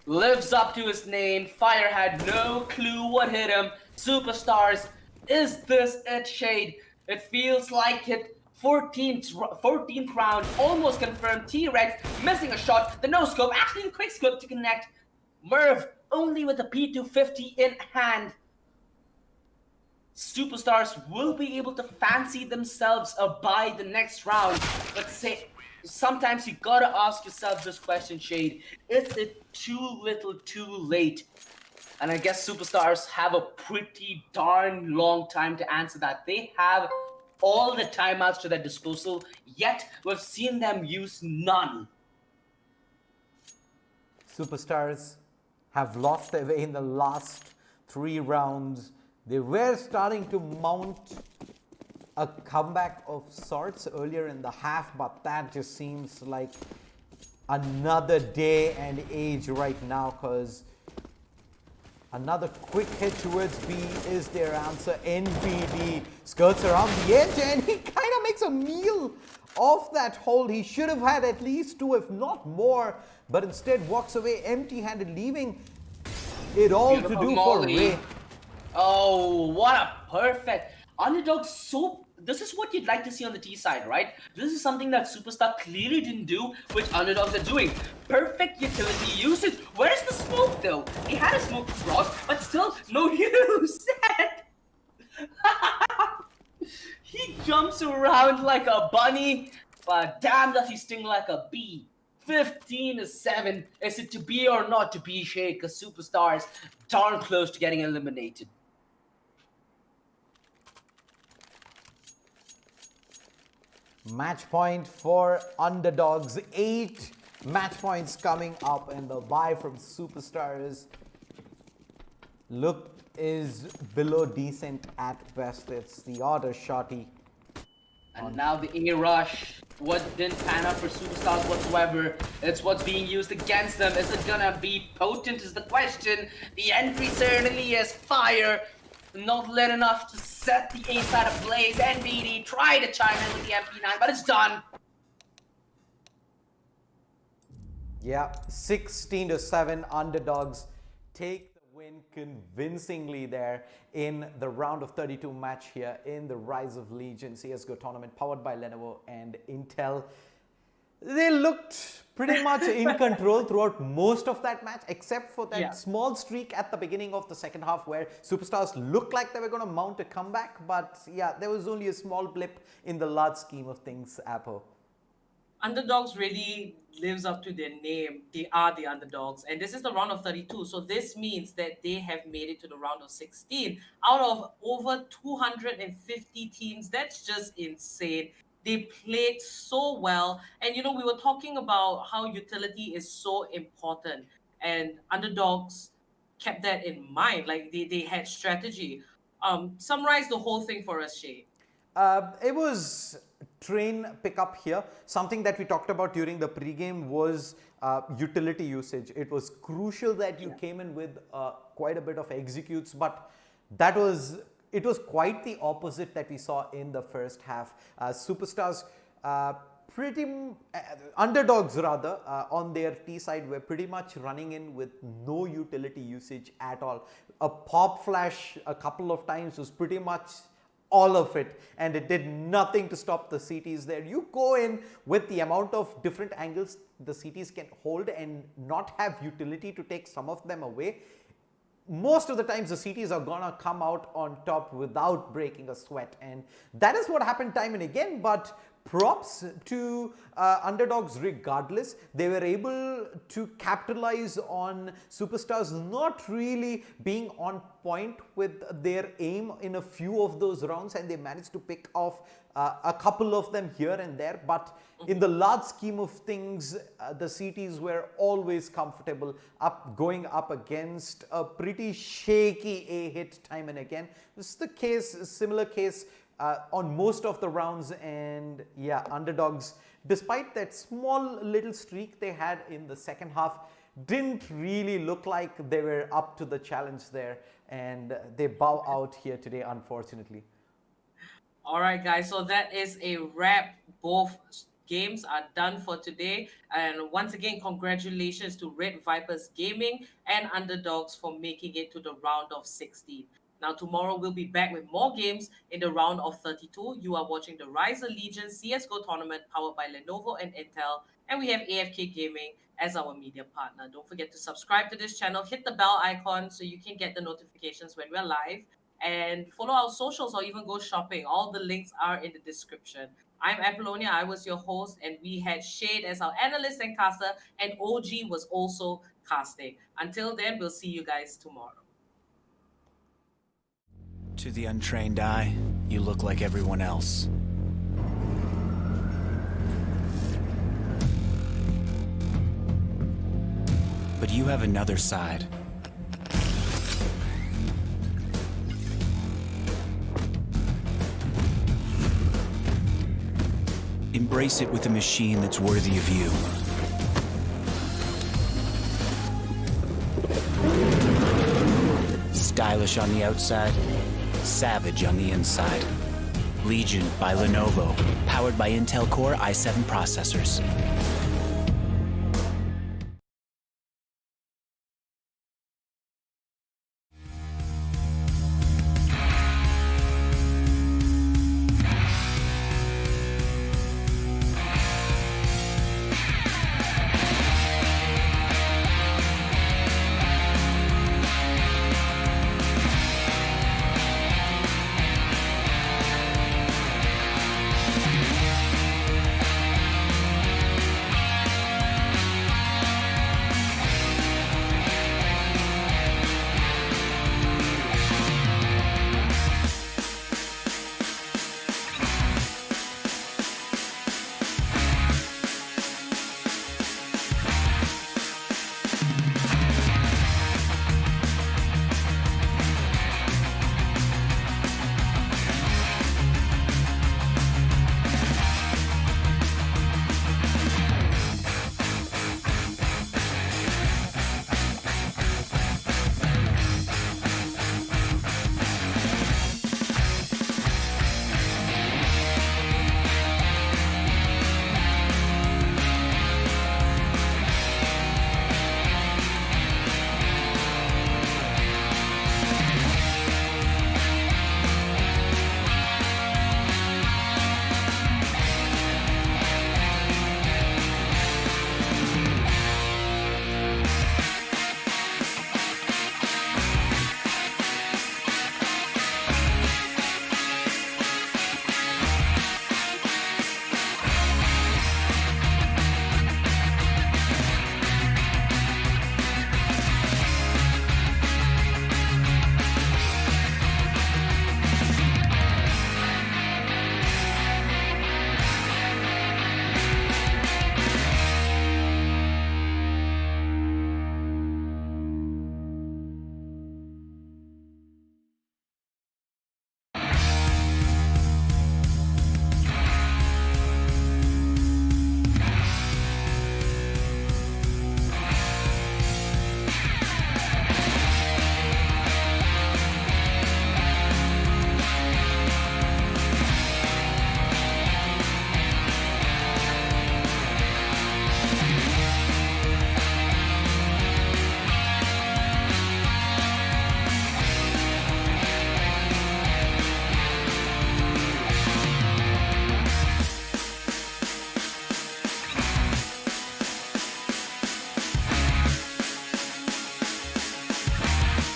lives up to his name. Fire had no clue what hit him. Superstars, is this it, Shade? It feels like it. 14th round, almost confirmed. T-Rex missing a shot. The no-scope, actually the quick-scope to connect. Merv only with the P250 in hand. Superstars will be able to fancy themselves a bye the next round. But sometimes you gotta ask yourself this question, Shade. Is it too little too late? And I guess Superstars have a pretty darn long time to answer that. They have all the timeouts to their disposal, yet we've seen them use none. Superstars have lost their way in the last 3 rounds. They were starting to mount a comeback of sorts earlier in the half, but that just seems like another day and age right now, because another quick hit towards B is their answer. NBD skirts around the edge and he kind of makes a meal of that hold. He should have had at least 2, if not more, but instead walks away empty-handed, leaving it all Beautiful to do Molly. for Ray. Oh, what a perfect underdog. So this is what you'd like to see on the T side, right? This is something that Superstar clearly didn't do, which underdogs are doing. Perfect utility usage. Where's the smoke though? He had a smoke cross, but still no use. He jumps around like a bunny, but damn does he sting like a bee. 15-7. Is it to be or not to be, Shade? Because Superstar is darn close to getting eliminated. Match point for underdogs. 8 match points coming up, and the buy from Superstars look is below decent at best. It's the order shotty. And now the A rush. What didn't pan out for Superstars whatsoever. It's what's being used against them. Is it gonna be potent is the question. The entry certainly is fire. Not lit enough to set the A side ablaze. NBD tried to chime in with the MP9, but it's done. Yeah, 16-7 underdogs take the win convincingly there in the round of 32 match here in the Rise of Legion CSGO tournament powered by Lenovo and Intel. They looked pretty much in control throughout most of that match, except for that small streak at the beginning of the second half where Superstars looked like they were going to mount a comeback. But yeah, there was only a small blip in the large scheme of things, Apple. Underdogs really lives up to their name. They are the underdogs. And this is the round of 32. So this means that they have made it to the round of 16 out of over 250 teams. That's just insane. They played so well. And, you know, we were talking about how utility is so important. And underdogs kept that in mind. Like, they had strategy. Summarize the whole thing for us, Shay. It was train pickup here. Something that we talked about during the pregame was utility usage. It was crucial that you came in with quite a bit of executes, but it was quite the opposite that we saw in the first half. Superstars, underdogs rather, on their T side were pretty much running in with no utility usage at all. A pop flash a couple of times was pretty much all of it, and it did nothing to stop the CTs there. You go in with the amount of different angles the CTs can hold and not have utility to take some of them away. Most of the times the CTs are gonna come out on top without breaking a sweat, and that is what happened time and again. But props to underdogs regardless. They were able to capitalize on Superstars not really being on point with their aim in a few of those rounds, and they managed to pick off a couple of them here and there. But in the large scheme of things, the CTs were always comfortable going up against a pretty shaky A hit time and again. This is the case, similar case on most of the rounds. And yeah, underdogs, despite that small little streak they had in the second half, didn't really look like they were up to the challenge there, and they bow out here today, unfortunately. All right, guys, so that is a wrap. Both games are done for today, and once again, congratulations to RedViperZ Gaming and Underdogs for making it to the round of 16. Now, tomorrow we'll be back with more games in the round of 32. You are watching the Rise of Legion CSGO tournament powered by Lenovo and Intel, and we have AFK Gaming as our media partner. Don't forget to subscribe to this channel, hit the bell icon so you can get the notifications when we're live, and follow our socials or even go shopping. All the links are in the description. I'm Apollonia, I was your host, and we had Shade as our analyst and caster, and OG was also casting. Until then, we'll see you guys tomorrow. To the untrained eye, you look like everyone else. But you have another side. Embrace it with a machine that's worthy of you. Stylish on the outside, savage on the inside. Legion by Lenovo, powered by Intel Core i7 processors.